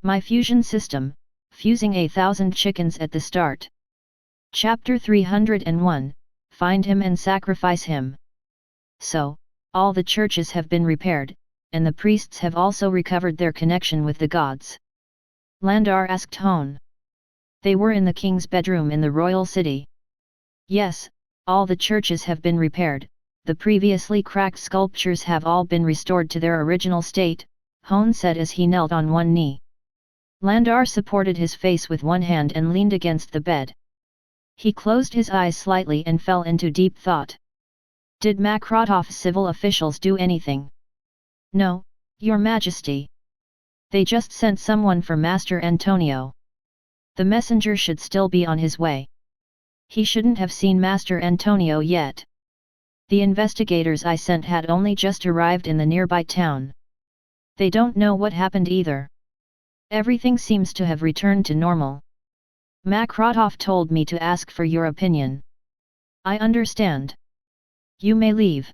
My fusion system, fusing 1,000 chickens at the start. Chapter 301, Find him and sacrifice him. So, all the churches have been repaired, and the priests have also recovered their connection with the gods. Landar asked Hone. They were in the king's bedroom in the royal city. Yes, all the churches have been repaired, the previously cracked sculptures have all been restored to their original state, Hone said as he knelt on one knee. Landar supported his face with one hand and leaned against the bed. He closed his eyes slightly and fell into deep thought. Did Makrotov's civil officials do anything? No, Your Majesty. They just sent someone for Master Antonio. The messenger should still be on his way. He shouldn't have seen Master Antonio yet. The investigators I sent had only just arrived in the nearby town. They don't know what happened either. Everything seems to have returned to normal. Makrotov told me to ask for your opinion. I understand. You may leave.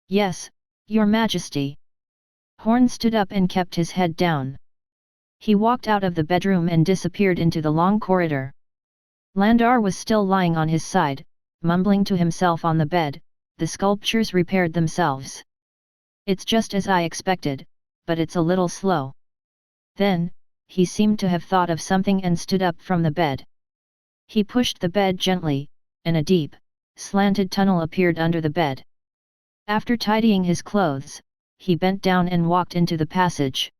Yes, Your Majesty. Horn stood up and kept his head down. He walked out of the bedroom and disappeared into the long corridor. Landar was still lying on his side, mumbling to himself on the bed. The sculptures repaired themselves. It's just as I expected, but it's a little slow. Then, he seemed to have thought of something and stood up from the bed. He pushed the bed gently, and a deep, slanted tunnel appeared under the bed. After tidying his clothes, he bent down and walked into the passage.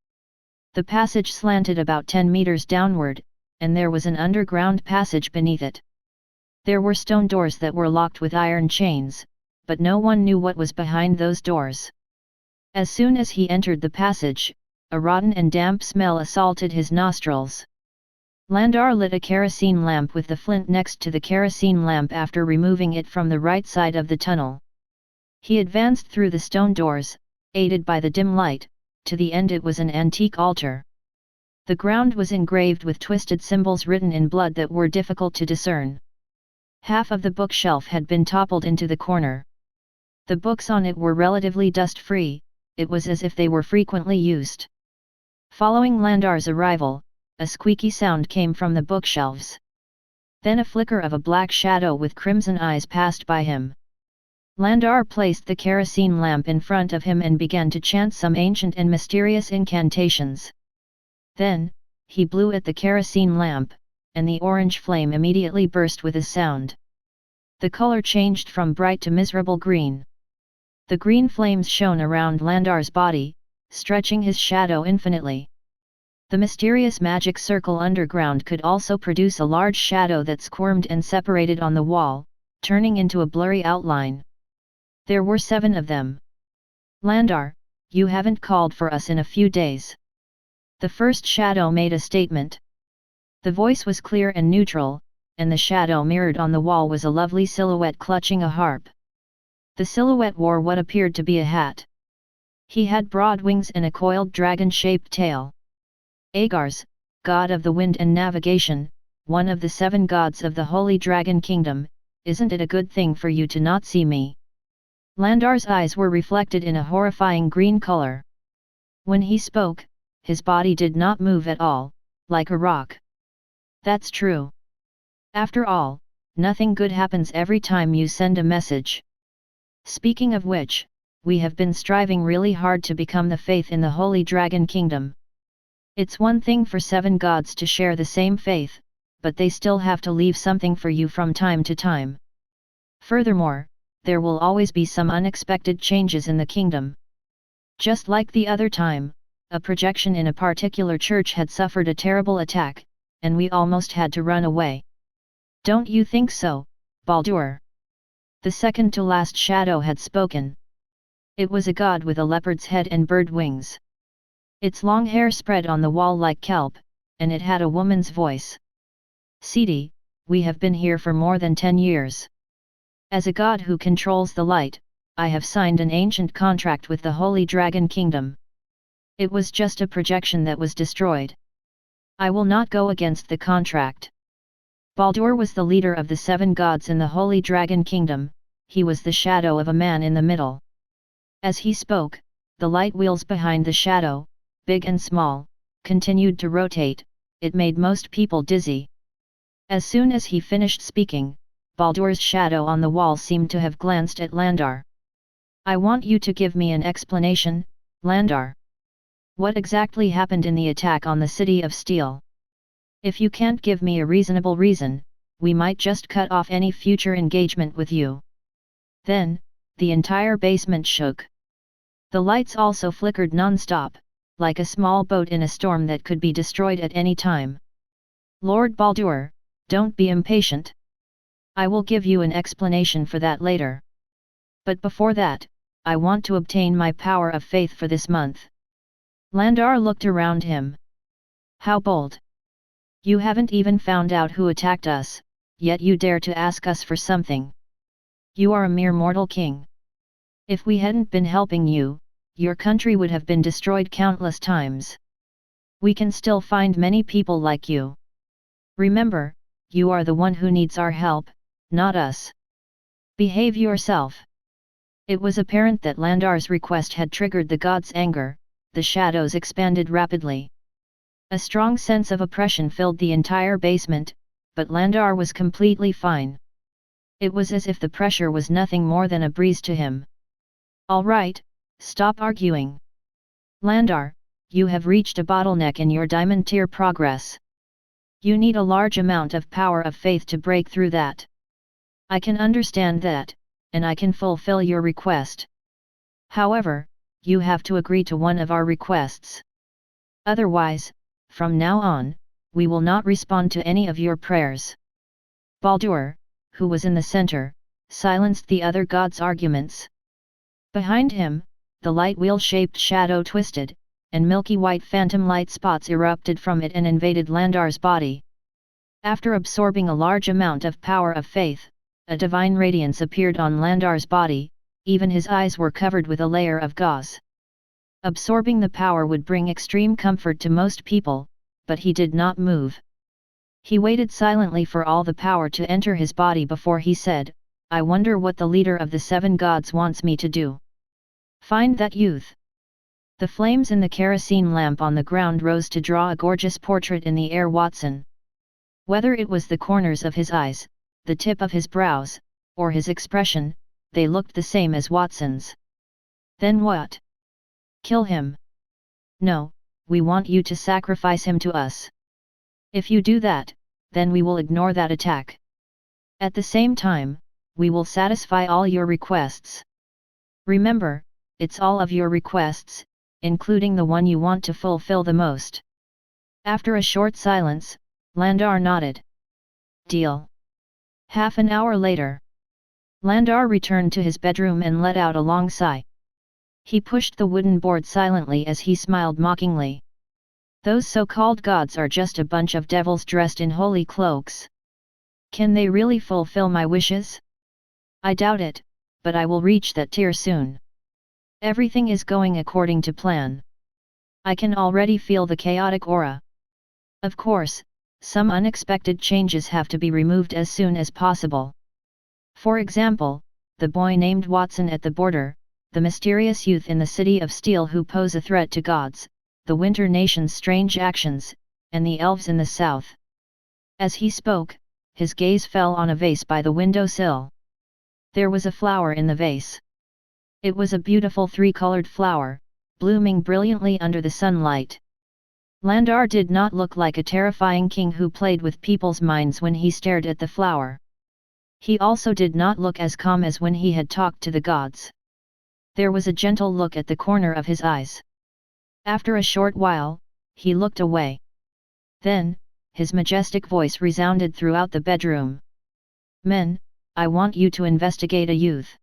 The passage slanted about 10 meters downward, and there was an underground passage beneath it. There were stone doors that were locked with iron chains, but no one knew what was behind those doors. As soon as he entered the passage, a rotten and damp smell assaulted his nostrils. Landar lit a kerosene lamp with the flint next to the kerosene lamp after removing it from the right side of the tunnel. He advanced through the stone doors, aided by the dim light, to the end it was an antique altar. The ground was engraved with twisted symbols written in blood that were difficult to discern. Half of the bookshelf had been toppled into the corner. The books on it were relatively dust-free, it was as if they were frequently used. Following Landar's arrival, a squeaky sound came from the bookshelves. Then a flicker of a black shadow with crimson eyes passed by him. Landar placed the kerosene lamp in front of him and began to chant some ancient and mysterious incantations. Then, he blew at the kerosene lamp, and the orange flame immediately burst with a sound. The color changed from bright to miserable green. The green flames shone around Landar's body, stretching his shadow infinitely. The mysterious magic circle underground could also produce a large shadow that squirmed and separated on the wall, turning into a blurry outline. There were 7 of them. Landar, you haven't called for us in a few days. The first shadow made a statement. The voice was clear and neutral, and the shadow mirrored on the wall was a lovely silhouette clutching a harp. The silhouette wore what appeared to be a hat. He had broad wings and a coiled dragon-shaped tail. Agars, god of the wind and navigation, one of the 7 gods of the Holy Dragon Kingdom, isn't it a good thing for you to not see me? Landar's eyes were reflected in a horrifying green color. When he spoke, his body did not move at all, like a rock. That's true. After all, nothing good happens every time you send a message. Speaking of which, we have been striving really hard to become the faith in the Holy Dragon Kingdom. It's one thing for 7 gods to share the same faith, but they still have to leave something for you from time to time. Furthermore, there will always be some unexpected changes in the kingdom. Just like the other time, a projection in a particular church had suffered a terrible attack, and we almost had to run away. Don't you think so, Baldur? The second to last shadow had spoken. It was a god with a leopard's head and bird wings. Its long hair spread on the wall like kelp, and it had a woman's voice. Sidi, we have been here for more than 10 years. As a god who controls the light, I have signed an ancient contract with the Holy Dragon Kingdom. It was just a projection that was destroyed. I will not go against the contract. Baldur was the leader of the 7 gods in the Holy Dragon Kingdom, he was the shadow of a man in the middle. As he spoke, the light wheels behind the shadow, big and small, continued to rotate, it made most people dizzy. As soon as he finished speaking, Baldur's shadow on the wall seemed to have glanced at Landar. I want you to give me an explanation, Landar. What exactly happened in the attack on the City of Steel? If you can't give me a reasonable reason, we might just cut off any future engagement with you. Then, the entire basement shook. The lights also flickered non-stop, like a small boat in a storm that could be destroyed at any time. Lord Baldur, don't be impatient. I will give you an explanation for that later. But before that, I want to obtain my power of faith for this month. Landar looked around him. How bold! You haven't even found out who attacked us, yet you dare to ask us for something. You are a mere mortal king. If we hadn't been helping you, your country would have been destroyed countless times. We can still find many people like you. Remember, you are the one who needs our help, not us. Behave yourself. It was apparent that Landar's request had triggered the god's anger. The shadows expanded rapidly. A strong sense of oppression filled the entire basement, but Landar was completely fine. It was as if the pressure was nothing more than a breeze to him. All right, stop arguing. Landar, you have reached a bottleneck in your diamond tier progress. You need a large amount of power of faith to break through that. I can understand that, and I can fulfill your request. However, you have to agree to one of our requests. Otherwise, from now on, we will not respond to any of your prayers. Baldur, who was in the center, silenced the other god's arguments. Behind him, the light wheel-shaped shadow twisted, and milky white phantom light spots erupted from it and invaded Landar's body. After absorbing a large amount of power of faith, a divine radiance appeared on Landar's body, even his eyes were covered with a layer of gauze. Absorbing the power would bring extreme comfort to most people, but he did not move. He waited silently for all the power to enter his body before he said, I wonder what the leader of the 7 gods wants me to do. Find that youth. The flames in the kerosene lamp on the ground rose to draw a gorgeous portrait in the air. Watson. Whether it was the corners of his eyes, the tip of his brows, or his expression, they looked the same as Watson's. Then what? Kill him? No, we want you to sacrifice him to us. If you do that, then we will ignore that attack. At the same time, we will satisfy all your requests. Remember, it's all of your requests, including the one you want to fulfill the most. After a short silence, Landar nodded. Deal. Half an hour later, Landar returned to his bedroom and let out a long sigh. He pushed the wooden board silently as he smiled mockingly. Those so-called gods are just a bunch of devils dressed in holy cloaks. Can they really fulfill my wishes? I doubt it, but I will reach that tier soon. Everything is going according to plan. I can already feel the chaotic aura. Of course, some unexpected changes have to be removed as soon as possible. For example, the boy named Watson at the border, the mysterious youth in the City of Steel who pose a threat to gods, the Winter Nation's strange actions, and the elves in the south. As he spoke, his gaze fell on a vase by the windowsill. There was a flower in the vase. It was a beautiful 3-colored flower, blooming brilliantly under the sunlight. Landar did not look like a terrifying king who played with people's minds when he stared at the flower. He also did not look as calm as when he had talked to the gods. There was a gentle look at the corner of his eyes. After a short while, he looked away. Then, his majestic voice resounded throughout the bedroom. Men, I want you to investigate a youth.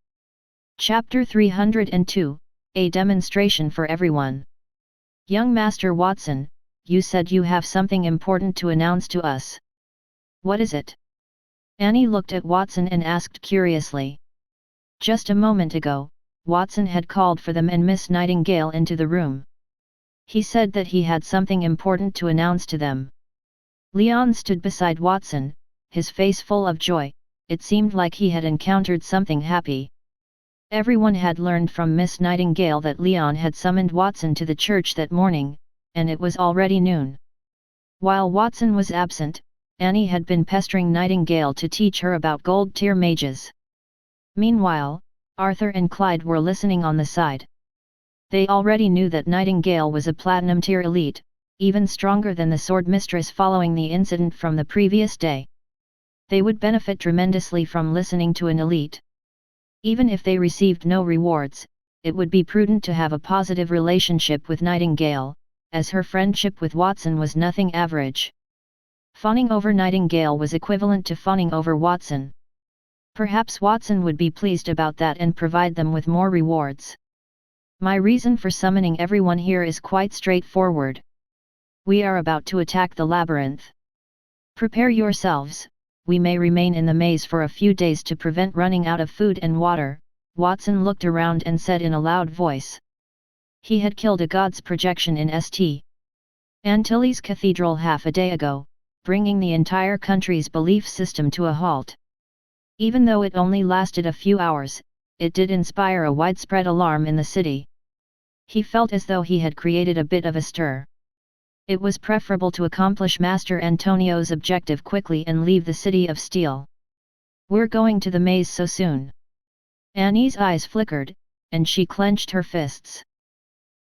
Chapter 302, A Demonstration for Everyone. Young Master Watson, you said you have something important to announce to us. What is it? Annie looked at Watson and asked curiously. Just a moment ago, Watson had called for them and Miss Nightingale into the room. He said that he had something important to announce to them. Leon stood beside Watson, his face full of joy. It seemed like he had encountered something happy. Everyone had learned from Miss Nightingale that Leon had summoned Watson to the church that morning, and it was already noon. While Watson was absent, Annie had been pestering Nightingale to teach her about gold tier mages. Meanwhile, Arthur and Clyde were listening on the side. They already knew that Nightingale was a platinum tier elite, even stronger than the Sword Mistress following the incident from the previous day. They would benefit tremendously from listening to an elite. Even if they received no rewards, it would be prudent to have a positive relationship with Nightingale, as her friendship with Watson was nothing average. Fawning over Nightingale was equivalent to fawning over Watson. Perhaps Watson would be pleased about that and provide them with more rewards. My reason for summoning everyone here is quite straightforward. We are about to attack the labyrinth. Prepare yourselves, we may remain in the maze for a few days to prevent running out of food and water. Watson looked around and said in a loud voice. He had killed a god's projection in St. Antilles Cathedral half a day ago, bringing the entire country's belief system to a halt. Even though it only lasted a few hours, it did inspire a widespread alarm in the city. He felt as though he had created a bit of a stir. It was preferable to accomplish Master Antonio's objective quickly and leave the city of steel. We're going to the maze so soon. Annie's eyes flickered, and she clenched her fists.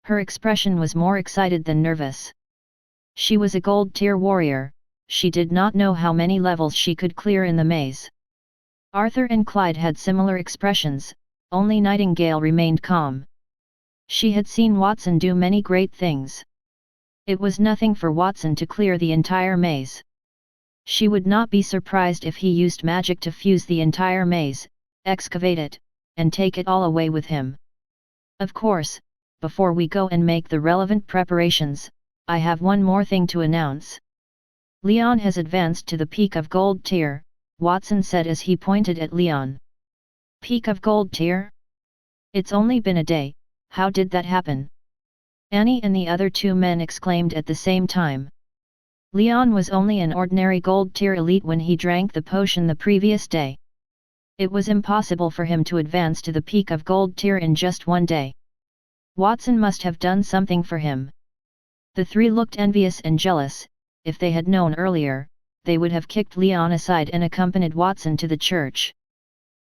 Her expression was more excited than nervous. She was a gold tier warrior, she did not know how many levels she could clear in the maze. Arthur and Clyde had similar expressions, only Nightingale remained calm. She had seen Watson do many great things. It was nothing for Watson to clear the entire maze. She would not be surprised if he used magic to fuse the entire maze, excavate it, and take it all away with him. Of course, before we go and make the relevant preparations, I have one more thing to announce. Leon has advanced to the peak of gold tier, Watson said as he pointed at Leon. Peak of gold tier? It's only been a day, how did that happen? Annie and the other two men exclaimed at the same time. Leon was only an ordinary gold tier elite when he drank the potion the previous day. It was impossible for him to advance to the peak of gold tier in just one day. Watson must have done something for him. The three looked envious and jealous. If they had known earlier, they would have kicked Leon aside and accompanied Watson to the church.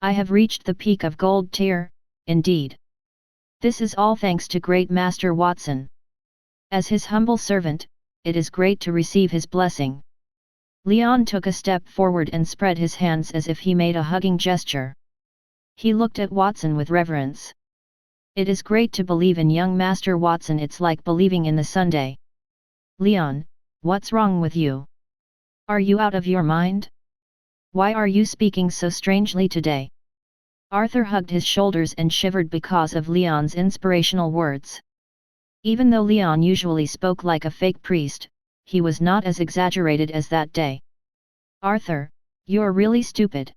I have reached the peak of gold tier, indeed. This is all thanks to great Master Watson. As his humble servant, it is great to receive his blessing. Leon took a step forward and spread his hands as if he made a hugging gesture. He looked at Watson with reverence. It is great to believe in young Master Watson, it's like believing in the Sunday. Leon, what's wrong with you? Are you out of your mind? Why are you speaking so strangely today? Arthur hugged his shoulders and shivered because of Leon's inspirational words. Even though Leon usually spoke like a fake priest, he was not as exaggerated as that day. Arthur, you're really stupid.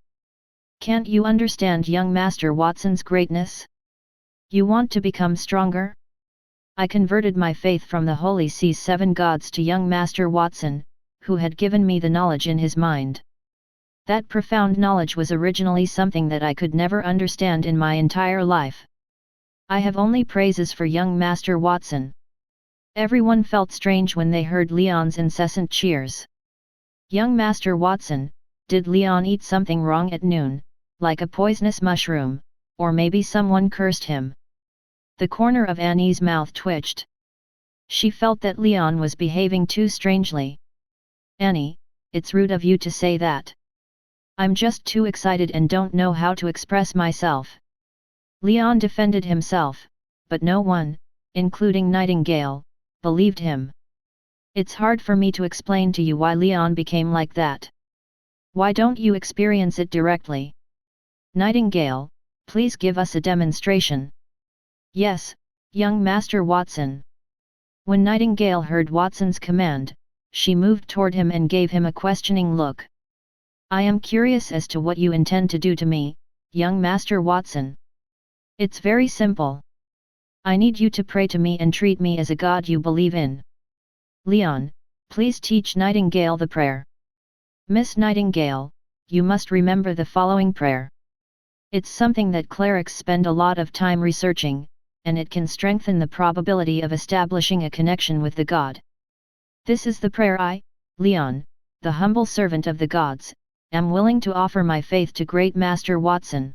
Can't you understand young Master Watson's greatness? You want to become stronger? I converted my faith from the Holy See's 7 gods to young Master Watson, who had given me the knowledge in his mind. That profound knowledge was originally something that I could never understand in my entire life. I have only praises for young Master Watson. Everyone felt strange when they heard Leon's incessant cheers. Young Master Watson, did Leon eat something wrong at noon, like a poisonous mushroom, or maybe someone cursed him? The corner of Annie's mouth twitched. She felt that Leon was behaving too strangely. Annie, it's rude of you to say that. I'm just too excited and don't know how to express myself. Leon defended himself, but no one, including Nightingale, believed him. It's hard for me to explain to you why Leon became like that. Why don't you experience it directly? Nightingale, please give us a demonstration. Yes, young Master Watson. When Nightingale heard Watson's command, she moved toward him and gave him a questioning look. I am curious as to what you intend to do to me, young Master Watson. It's very simple. I need you to pray to me and treat me as a god you believe in. Leon, please teach Nightingale the prayer. Miss Nightingale, you must remember the following prayer. It's something that clerics spend a lot of time researching, and it can strengthen the probability of establishing a connection with the god. This is the prayer I, Leon, the humble servant of the gods, am willing to offer my faith to Great Master Watson.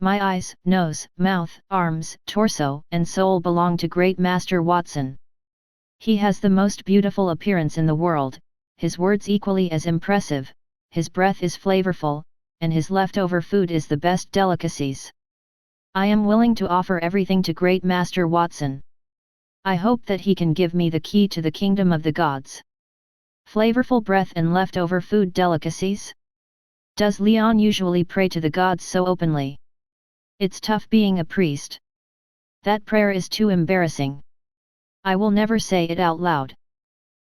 My eyes, nose, mouth, arms, torso, and soul belong to Great Master Watson. He has the most beautiful appearance in the world, his words equally as impressive, his breath is flavorful, and his leftover food is the best delicacies. I am willing to offer everything to Great Master Watson. I hope that he can give me the key to the kingdom of the gods. Flavorful breath and leftover food delicacies? Does Leon usually pray to the gods so openly? It's tough being a priest. That prayer is too embarrassing. I will never say it out loud.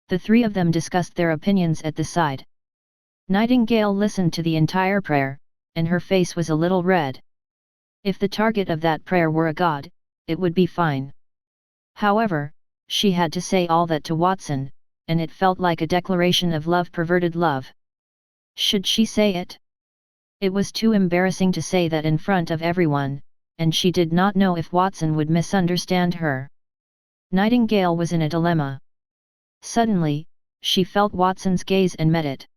The three of them discussed their opinions at the side. Nightingale listened to the entire prayer, and her face was a little red. If the target of that prayer were a god, it would be fine. However, she had to say all that to Watson, and it felt like a declaration of love, perverted love. Should she say it? It was too embarrassing to say that in front of everyone, and she did not know if Watson would misunderstand her. Nightingale was in a dilemma. Suddenly, she felt Watson's gaze and met it.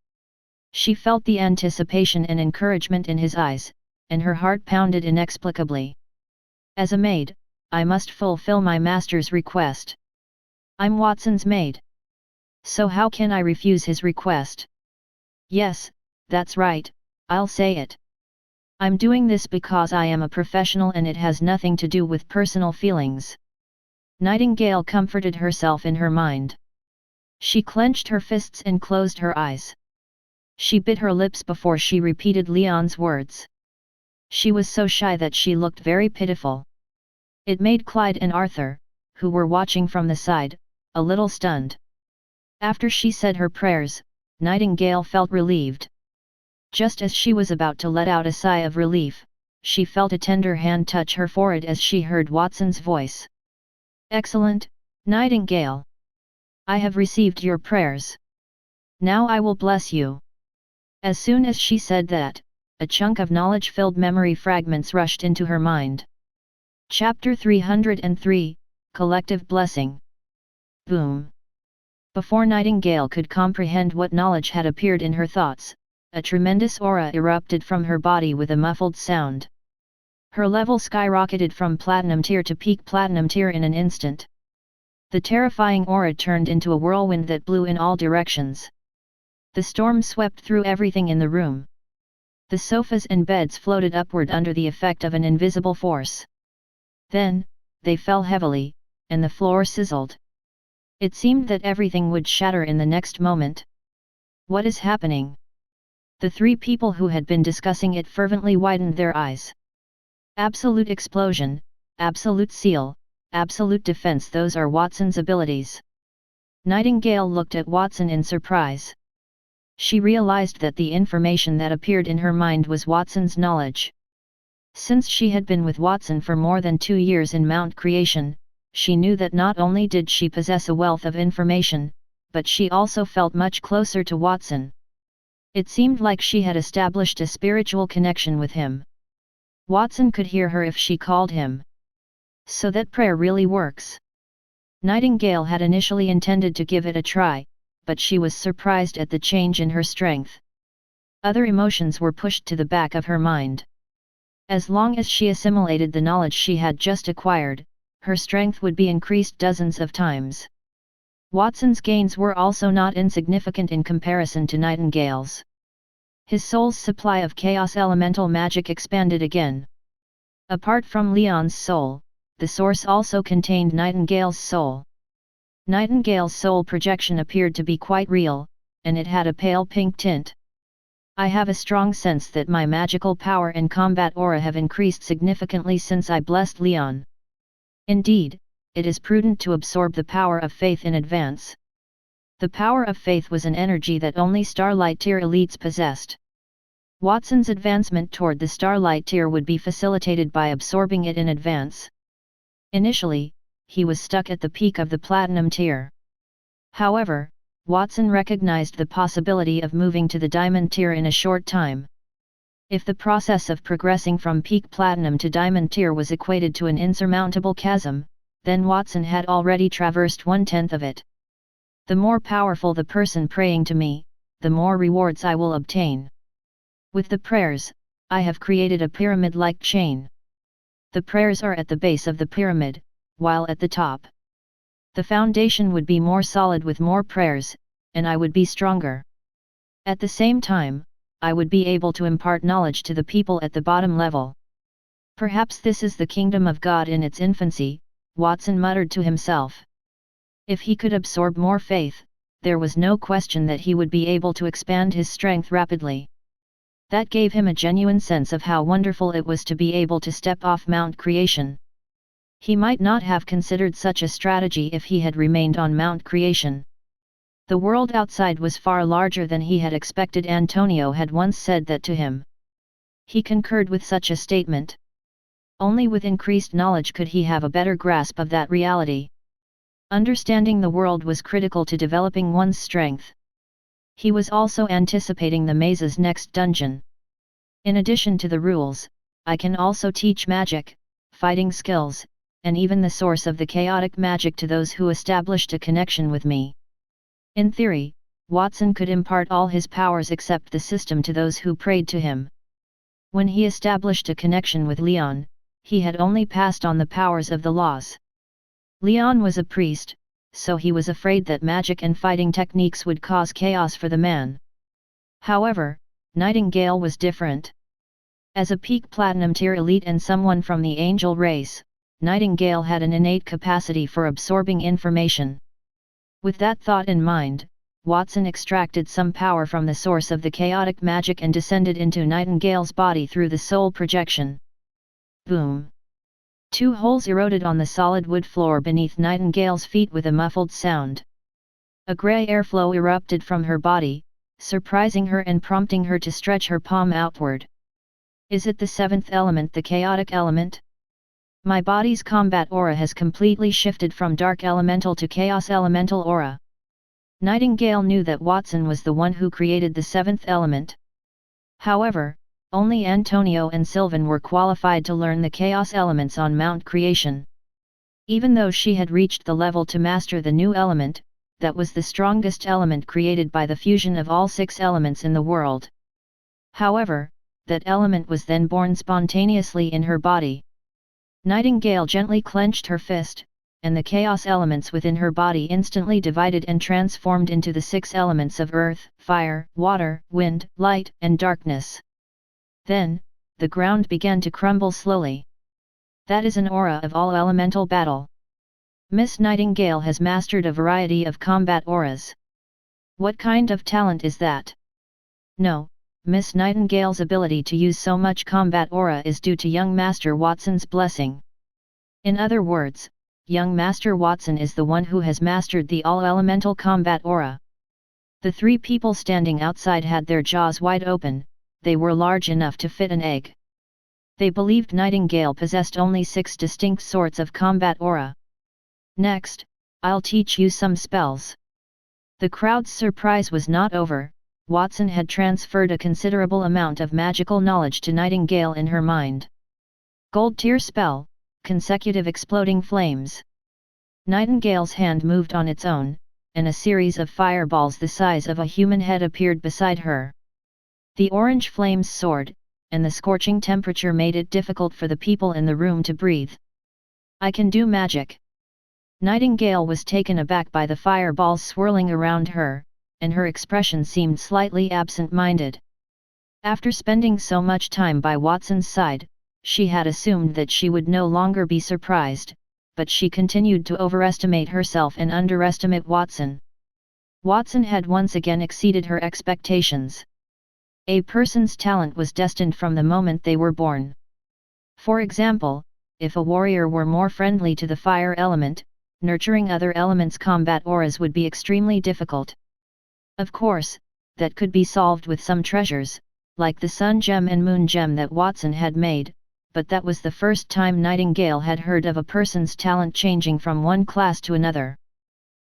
She felt the anticipation and encouragement in his eyes, and her heart pounded inexplicably. As a maid, I must fulfill my master's request. I'm Watson's maid. So how can I refuse his request? Yes, that's right, I'll say it. I'm doing this because I am a professional and it has nothing to do with personal feelings. Nightingale comforted herself in her mind. She clenched her fists and closed her eyes. She bit her lips before she repeated Leon's words. She was so shy that she looked very pitiful. It made Clyde and Arthur, who were watching from the side, a little stunned. After she said her prayers, Nightingale felt relieved. Just as she was about to let out a sigh of relief, she felt a tender hand touch her forehead as she heard Watson's voice. Excellent, Nightingale. I have received your prayers. Now I will bless you. As soon as she said that, a chunk of knowledge-filled memory fragments rushed into her mind. Chapter 303, Collective Blessing. Boom. Before Nightingale could comprehend what knowledge had appeared in her thoughts, a tremendous aura erupted from her body with a muffled sound. Her level skyrocketed from Platinum Tier to peak Platinum Tier in an instant. The terrifying aura turned into a whirlwind that blew in all directions. The storm swept through everything in the room. The sofas and beds floated upward under the effect of an invisible force. Then, they fell heavily, and the floor sizzled. It seemed that everything would shatter in the next moment. What is happening? The three people who had been discussing it fervently widened their eyes. Absolute explosion, absolute seal, absolute defense, those are Watson's abilities. Nightingale looked at Watson in surprise. She realized that the information that appeared in her mind was Watson's knowledge. Since she had been with Watson for more than 2 years in Mount Creation, she knew that not only did she possess a wealth of information, but she also felt much closer to Watson. It seemed like she had established a spiritual connection with him. Watson could hear her if she called him. So that prayer really works. Nightingale had initially intended to give it a try, but she was surprised at the change in her strength. Other emotions were pushed to the back of her mind. As long as she assimilated the knowledge she had just acquired, her strength would be increased dozens of times. Watson's gains were also not insignificant in comparison to Nightingale's. His soul's supply of chaos elemental magic expanded again. Apart from Leon's soul, the source also contained Nightingale's soul. Nightingale's soul projection appeared to be quite real, and it had a pale pink tint. I have a strong sense that my magical power and combat aura have increased significantly since I blessed Leon. Indeed, it is prudent to absorb the power of faith in advance. The power of faith was an energy that only Starlight Tier elites possessed. Watson's advancement toward the Starlight Tier would be facilitated by absorbing it in advance. Initially, he was stuck at the peak of the Platinum Tier. However, Watson recognized the possibility of moving to the Diamond Tier in a short time. If the process of progressing from peak platinum to diamond tier was equated to an insurmountable chasm, then Watson had already traversed 1/10 of it. The more powerful the person praying to me, the more rewards I will obtain. With the prayers, I have created a pyramid-like chain. The prayers are at the base of the pyramid, while at the top. The foundation would be more solid with more prayers, and I would be stronger. At the same time, I would be able to impart knowledge to the people at the bottom level. Perhaps this is the kingdom of God in its infancy, Watson muttered to himself. If he could absorb more faith, there was no question that he would be able to expand his strength rapidly. That gave him a genuine sense of how wonderful it was to be able to step off Mount Creation. He might not have considered such a strategy if he had remained on Mount Creation. The world outside was far larger than he had expected. Antonio had once said that to him. He concurred with such a statement. Only with increased knowledge could he have a better grasp of that reality. Understanding the world was critical to developing one's strength. He was also anticipating the maze's next dungeon. In addition to the rules, I can also teach magic, fighting skills, and even the source of the chaotic magic to those who established a connection with me. In theory, Watson could impart all his powers except the system to those who prayed to him. When he established a connection with Leon, he had only passed on the powers of the laws. Leon was a priest, so he was afraid that magic and fighting techniques would cause chaos for the man. However, Nightingale was different. As a peak platinum tier elite and someone from the angel race, Nightingale had an innate capacity for absorbing information. With that thought in mind, Watson extracted some power from the source of the chaotic magic and descended into Nightingale's body through the soul projection. Boom! 2 holes eroded on the solid wood floor beneath Nightingale's feet with a muffled sound. A grey airflow erupted from her body, surprising her and prompting her to stretch her palm outward. Is it the 7th element, the chaotic element? My body's combat aura has completely shifted from dark elemental to chaos elemental aura. Nightingale knew that Watson was the one who created the 7th element. However, only Antonio and Sylvan were qualified to learn the chaos elements on Mount Creation. Even though she had reached the level to master the new element, that was the strongest element created by the fusion of all 6 elements in the world. However, that element was then born spontaneously in her body. Nightingale gently clenched her fist, and the chaos elements within her body instantly divided and transformed into the 6 elements of earth, fire, water, wind, light, and darkness. Then, the ground began to crumble slowly. That is an aura of all elemental battle. Miss Nightingale has mastered a variety of combat auras. What kind of talent is that? No, Miss Nightingale's ability to use so much combat aura is due to young Master Watson's blessing. In other words, young Master Watson is the one who has mastered the all-elemental combat aura. The 3 people standing outside had their jaws wide open, they were large enough to fit an egg. They believed Nightingale possessed only 6 distinct sorts of combat aura. Next, I'll teach you some spells. The crowd's surprise was not over. Watson had transferred a considerable amount of magical knowledge to Nightingale in her mind. Gold tier spell, consecutive exploding flames. Nightingale's hand moved on its own, and a series of fireballs the size of a human head appeared beside her. The orange flames soared, and the scorching temperature made it difficult for the people in the room to breathe. I can do magic. Nightingale was taken aback by the fireballs swirling around her, and her expression seemed slightly absent-minded. After spending so much time by Watson's side, she had assumed that she would no longer be surprised, but she continued to overestimate herself and underestimate Watson. Watson had once again exceeded her expectations. A person's talent was destined from the moment they were born. For example, if a warrior were more friendly to the fire element, nurturing other elements' combat auras would be extremely difficult. Of course, that could be solved with some treasures, like the sun gem and moon gem that Watson had made, but that was the first time Nightingale had heard of a person's talent changing from one class to another.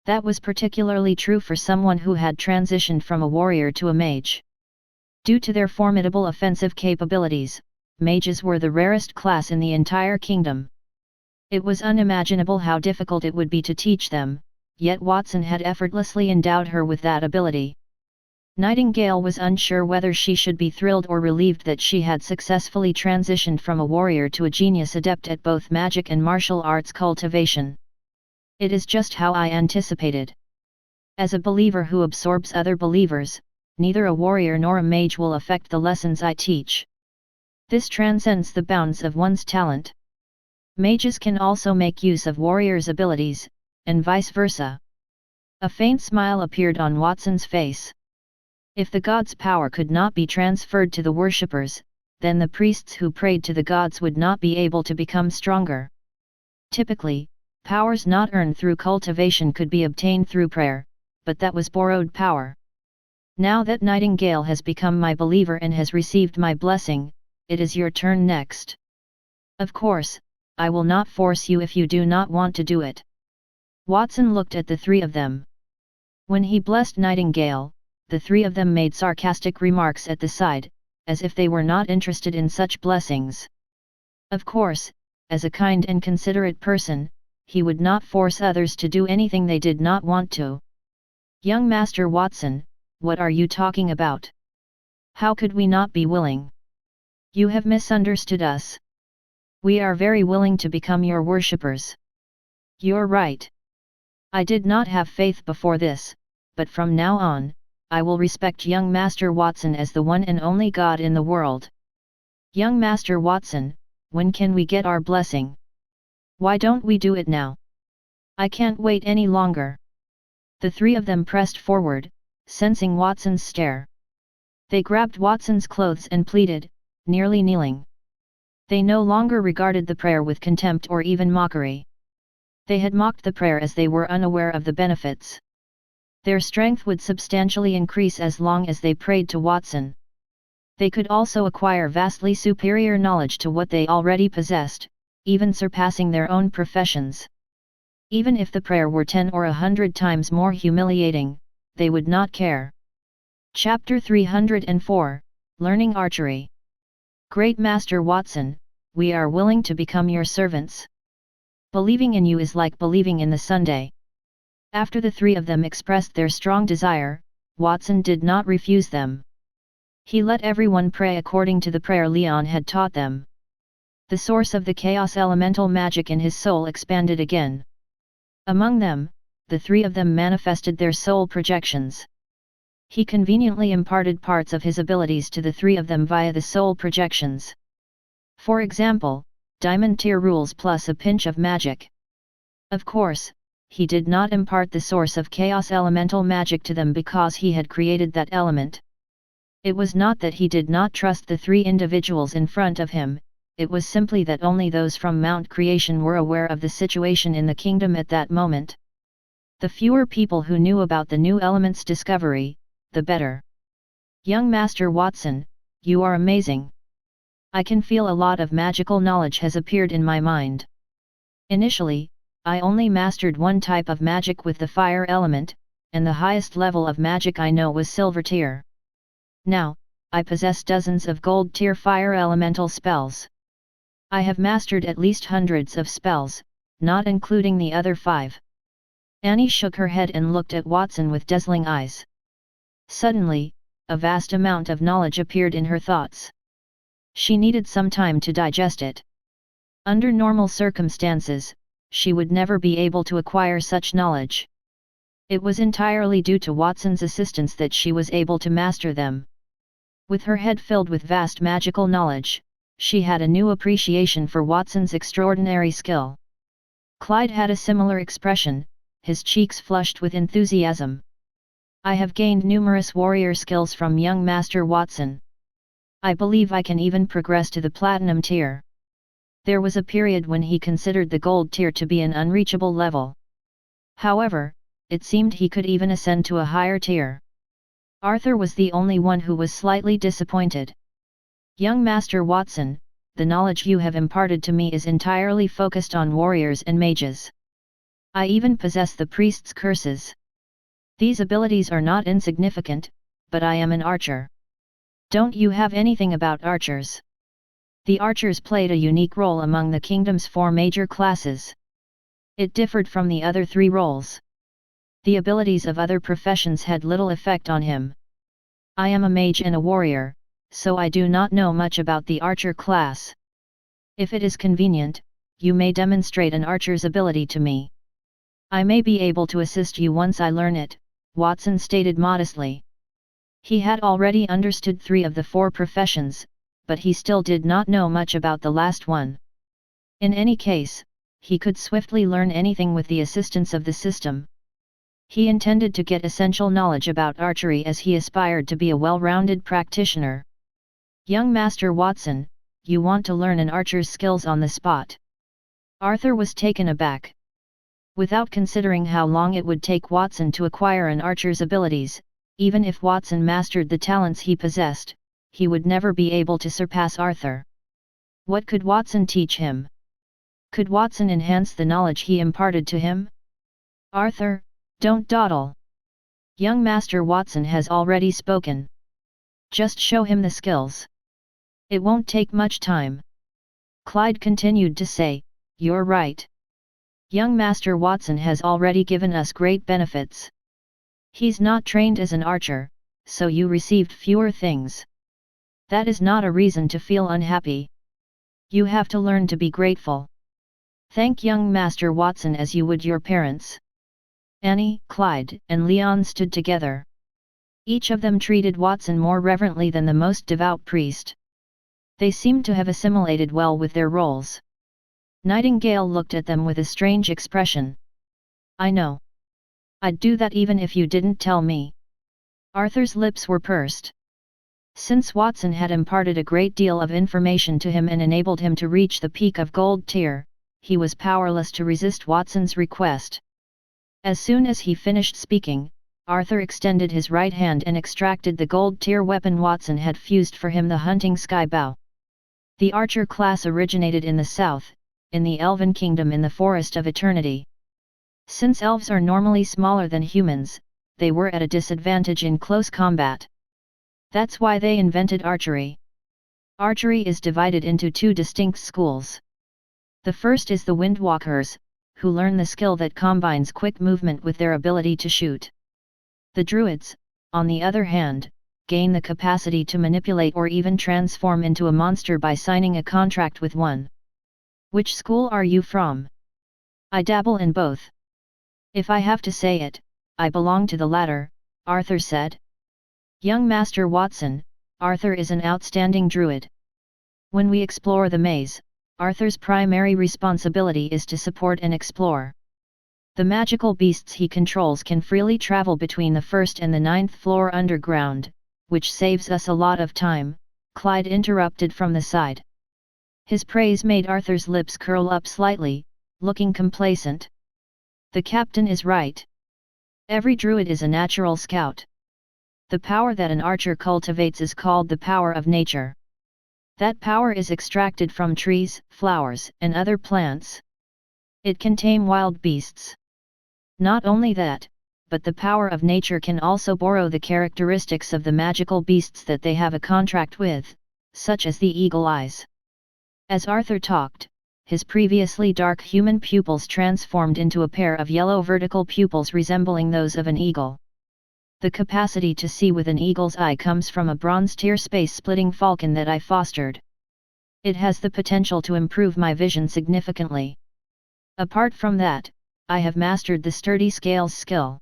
That was particularly true for someone who had transitioned from a warrior to a mage. Due to their formidable offensive capabilities, mages were the rarest class in the entire kingdom. It was unimaginable how difficult it would be to teach them, yet Watson had effortlessly endowed her with that ability. Nightingale was unsure whether she should be thrilled or relieved that she had successfully transitioned from a warrior to a genius adept at both magic and martial arts cultivation. It is just how I anticipated. As a believer who absorbs other believers, neither a warrior nor a mage will affect the lessons I teach. This transcends the bounds of one's talent. Mages can also make use of warriors' abilities, and vice versa. A faint smile appeared on Watson's face. If the gods' power could not be transferred to the worshippers, then the priests who prayed to the gods would not be able to become stronger. Typically, powers not earned through cultivation could be obtained through prayer, but that was borrowed power. Now that Nightingale has become my believer and has received my blessing, it is your turn next. Of course, I will not force you if you do not want to do it. Watson looked at the three of them. When he blessed Nightingale, the three of them made sarcastic remarks at the side, as if they were not interested in such blessings. Of course, as a kind and considerate person, he would not force others to do anything they did not want to. Young Master Watson, what are you talking about? How could we not be willing? You have misunderstood us. We are very willing to become your worshippers. You're right. I did not have faith before this, but from now on, I will respect young Master Watson as the one and only God in the world. Young Master Watson, when can we get our blessing? Why don't we do it now? I can't wait any longer. The three of them pressed forward, sensing Watson's stare. They grabbed Watson's clothes and pleaded, nearly kneeling. They no longer regarded the prayer with contempt or even mockery. They had mocked the prayer as they were unaware of the benefits. Their strength would substantially increase as long as they prayed to Watson. They could also acquire vastly superior knowledge to what they already possessed, even surpassing their own professions. Even if the prayer were 10 or 100 times more humiliating, they would not care. Chapter 304, Learning Archery. Great Master Watson, we are willing to become your servants. Believing in you is like believing in the Sunday. After the three of them expressed their strong desire, Watson did not refuse them. He let everyone pray according to the prayer Leon had taught them. The source of the chaos elemental magic in his soul expanded again. Among them, the three of them manifested their soul projections. He conveniently imparted parts of his abilities to the three of them via the soul projections. For example, Diamond Tier rules plus a pinch of magic. Of course, he did not impart the source of chaos elemental magic to them because he had created that element. It was not that he did not trust the three individuals in front of him, it was simply that only those from Mount Creation were aware of the situation in the kingdom at that moment. The fewer people who knew about the new element's discovery, the better. Young Master Watson, you are amazing. I can feel a lot of magical knowledge has appeared in my mind. Initially, I only mastered one type of magic with the fire element, and the highest level of magic I know was silver tier. Now, I possess dozens of gold tier fire elemental spells. I have mastered at least hundreds of spells, not including the other 5. Annie shook her head and looked at Watson with dazzling eyes. Suddenly, a vast amount of knowledge appeared in her thoughts. She needed some time to digest it. Under normal circumstances, she would never be able to acquire such knowledge. It was entirely due to Watson's assistance that she was able to master them. With her head filled with vast magical knowledge, she had a new appreciation for Watson's extraordinary skill. Clyde had a similar expression, his cheeks flushed with enthusiasm. I have gained numerous warrior skills from young Master Watson. I believe I can even progress to the platinum tier. There was a period when he considered the gold tier to be an unreachable level. However, it seemed he could even ascend to a higher tier. Arthur was the only one who was slightly disappointed. Young Master Watson, the knowledge you have imparted to me is entirely focused on warriors and mages. I even possess the priest's curses. These abilities are not insignificant, but I am an archer. Don't you have anything about archers? The archers played a unique role among the kingdom's 4 major classes. It differed from the other 3 roles. The abilities of other professions had little effect on him. I am a mage and a warrior, so I do not know much about the archer class. If it is convenient, you may demonstrate an archer's ability to me. I may be able to assist you once I learn it, Watson stated modestly. He had already understood 3 of the 4 professions, but he still did not know much about the last one. In any case, he could swiftly learn anything with the assistance of the system. He intended to get essential knowledge about archery as he aspired to be a well-rounded practitioner. Young Master Watson, you want to learn an archer's skills on the spot. Arthur was taken aback. Without considering how long it would take Watson to acquire an archer's abilities, even if Watson mastered the talents he possessed, he would never be able to surpass Arthur. What could Watson teach him? Could Watson enhance the knowledge he imparted to him? Arthur, don't dawdle. Young Master Watson has already spoken. Just show him the skills. It won't take much time. Clyde continued to say, you're right. Young Master Watson has already given us great benefits. He's not trained as an archer, so you received fewer things. That is not a reason to feel unhappy. You have to learn to be grateful. Thank young Master Watson as you would your parents. Annie, Clyde, and Leon stood together. Each of them treated Watson more reverently than the most devout priest. They seemed to have assimilated well with their roles. Nightingale looked at them with a strange expression. I know. I'd do that even if you didn't tell me. Arthur's lips were pursed. Since Watson had imparted a great deal of information to him and enabled him to reach the peak of gold tier, he was powerless to resist Watson's request. As soon as he finished speaking, Arthur extended his right hand and extracted the gold tier weapon Watson had fused for him, the hunting sky bow. The archer class originated in the south, in the Elven Kingdom in the Forest of Eternity. Since elves are normally smaller than humans, they were at a disadvantage in close combat. That's why they invented archery. Archery is divided into 2 distinct schools. The first is the Windwalkers, who learn the skill that combines quick movement with their ability to shoot. The Druids, on the other hand, gain the capacity to manipulate or even transform into a monster by signing a contract with one. Which school are you from? I dabble in both. If I have to say it, I belong to the latter, Arthur said. Young Master Watson, Arthur is an outstanding druid. When we explore the maze, Arthur's primary responsibility is to support and explore. The magical beasts he controls can freely travel between the 1st and the 9th floor underground, which saves us a lot of time, Clyde interrupted from the side. His praise made Arthur's lips curl up slightly, looking complacent. The captain is right. Every druid is a natural scout. The power that an archer cultivates is called the power of nature. That power is extracted from trees, flowers, and other plants. It can tame wild beasts. Not only that, but the power of nature can also borrow the characteristics of the magical beasts that they have a contract with, such as the eagle eyes. As Arthur talked, his previously dark human pupils transformed into a pair of yellow vertical pupils resembling those of an eagle. The capacity to see with an eagle's eye comes from a bronze-tier space-splitting falcon that I fostered. It has the potential to improve my vision significantly. Apart from that, I have mastered the sturdy scales skill.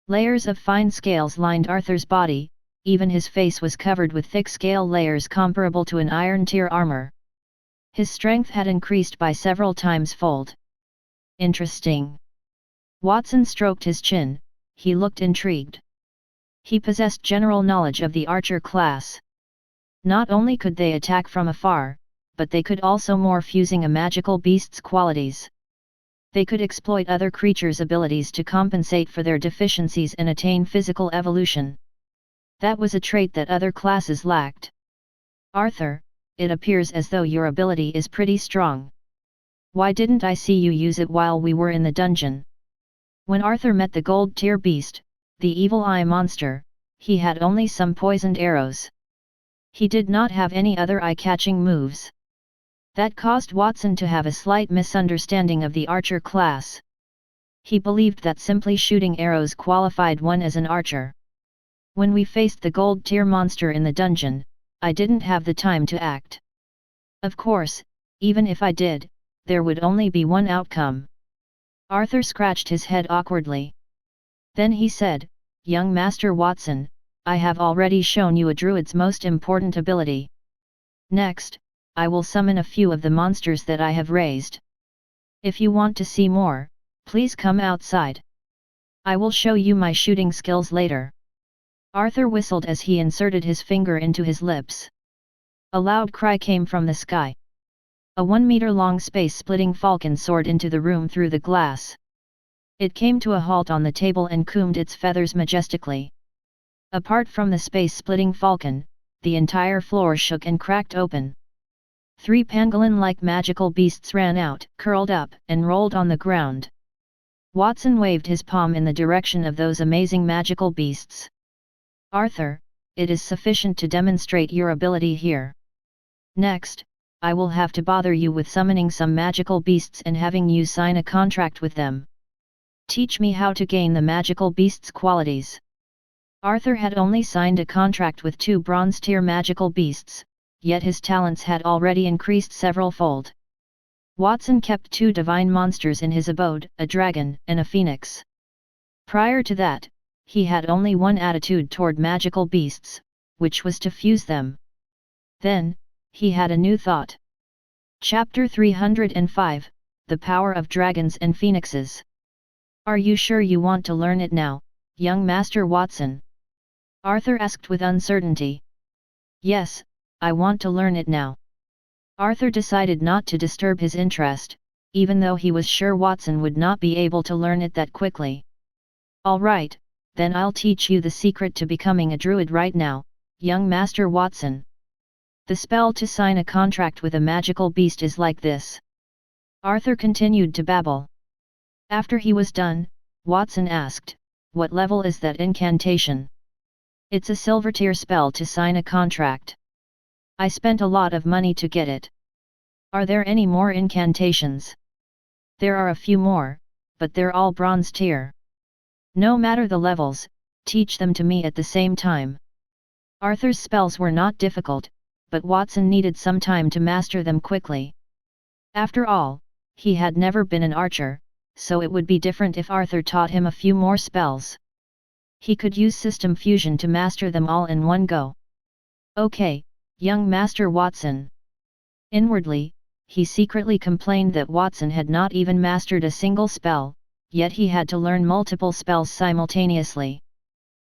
Layers of fine scales lined Arthur's body, even his face was covered with thick scale layers comparable to an iron-tier armor. His strength had increased by several times fold. Interesting. Watson stroked his chin, he looked intrigued. He possessed general knowledge of the archer class. Not only could they attack from afar, but they could also morph using a magical beast's qualities. They could exploit other creatures' abilities to compensate for their deficiencies and attain physical evolution. That was a trait that other classes lacked. Arthur, it appears as though your ability is pretty strong. Why didn't I see you use it while we were in the dungeon? When Arthur met the gold-tier beast, the evil eye monster, he had only some poisoned arrows. He did not have any other eye-catching moves. That caused Watson to have a slight misunderstanding of the archer class. He believed that simply shooting arrows qualified one as an archer. When we faced the gold tier monster in the dungeon, I didn't have the time to act. Of course, even if I did, there would only be one outcome. Arthur scratched his head awkwardly. Then he said, "Young Master Watson, I have already shown you a druid's most important ability. Next, I will summon a few of the monsters that I have raised. If you want to see more, please come outside. I will show you my shooting skills later." Arthur whistled as he inserted his finger into his lips. A loud cry came from the sky. A 1-meter-long space-splitting falcon soared into the room through the glass. It came to a halt on the table and combed its feathers majestically. Apart from the space-splitting falcon, the entire floor shook and cracked open. 3 pangolin-like magical beasts ran out, curled up, and rolled on the ground. Watson waved his palm in the direction of those amazing magical beasts. "Arthur, it is sufficient to demonstrate your ability here. Next, I will have to bother you with summoning some magical beasts and having you sign a contract with them. Teach me how to gain the magical beasts' qualities." Arthur had only signed a contract with 2 bronze-tier magical beasts, yet his talents had already increased several-fold. Watson kept 2 divine monsters in his abode, a dragon and a phoenix. Prior to that, he had only one attitude toward magical beasts, which was to fuse them. Then, he had a new thought. Chapter 305, The Power of Dragons and Phoenixes. "Are you sure you want to learn it now, young Master Watson?" Arthur asked with uncertainty. "Yes, I want to learn it now." Arthur decided not to disturb his interest, even though he was sure Watson would not be able to learn it that quickly. "All right, then I'll teach you the secret to becoming a druid right now, young Master Watson. The spell to sign a contract with a magical beast is like this." Arthur continued to babble. After he was done, Watson asked, "What level is that incantation?" "It's a silver tier spell to sign a contract. I spent a lot of money to get it." "Are there any more incantations?" "There are a few more, but they're all bronze tier. No matter the levels, teach them to me at the same time." Arthur's spells were not difficult, but Watson needed some time to master them quickly. After all, he had never been an archer, so it would be different if Arthur taught him a few more spells. He could use system fusion to master them all in one go. "Okay, young Master Watson." Inwardly, he secretly complained that Watson had not even mastered a single spell, yet he had to learn multiple spells simultaneously.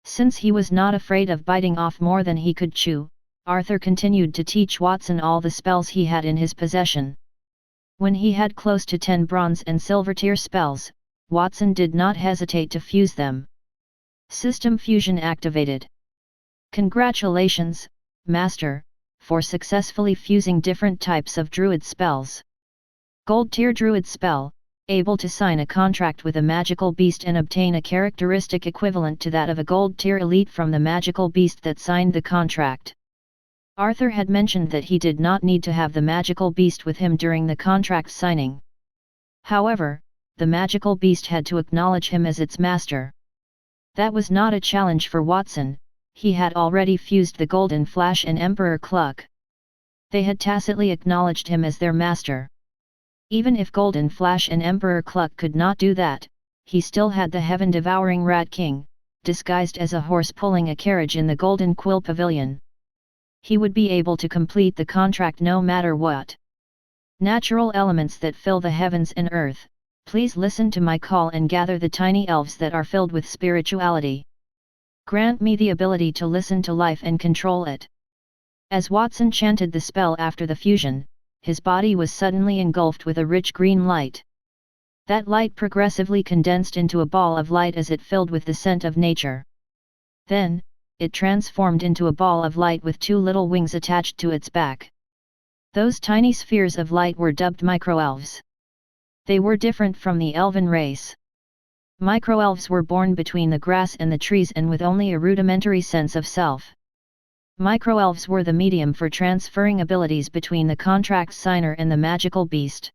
Since he was not afraid of biting off more than he could chew, Arthur continued to teach Watson all the spells he had in his possession. When he had close to 10 bronze and silver tier spells, Watson did not hesitate to fuse them. System fusion activated. "Congratulations, Master, for successfully fusing different types of druid spells. Gold tier druid spell, able to sign a contract with a magical beast and obtain a characteristic equivalent to that of a gold tier elite from the magical beast that signed the contract." Arthur had mentioned that he did not need to have the magical beast with him during the contract signing. However, the magical beast had to acknowledge him as its master. That was not a challenge for Watson. He had already fused the Golden Flash and Emperor Cluck. They had tacitly acknowledged him as their master. Even if Golden Flash and Emperor Cluck could not do that, he still had the heaven-devouring Rat King, disguised as a horse pulling a carriage in the Golden Quill Pavilion. He would be able to complete the contract no matter what. "Natural elements that fill the heavens and earth, please listen to my call and gather the tiny elves that are filled with spirituality. Grant me the ability to listen to life and control it." As Watson chanted the spell after the fusion, his body was suddenly engulfed with a rich green light. That light progressively condensed into a ball of light as it filled with the scent of nature. Then, it transformed into a ball of light with 2 little wings attached to its back. Those tiny spheres of light were dubbed microelves. They were different from the elven race. Microelves were born between the grass and the trees and with only a rudimentary sense of self. Microelves were the medium for transferring abilities between the contract signer and the magical beast.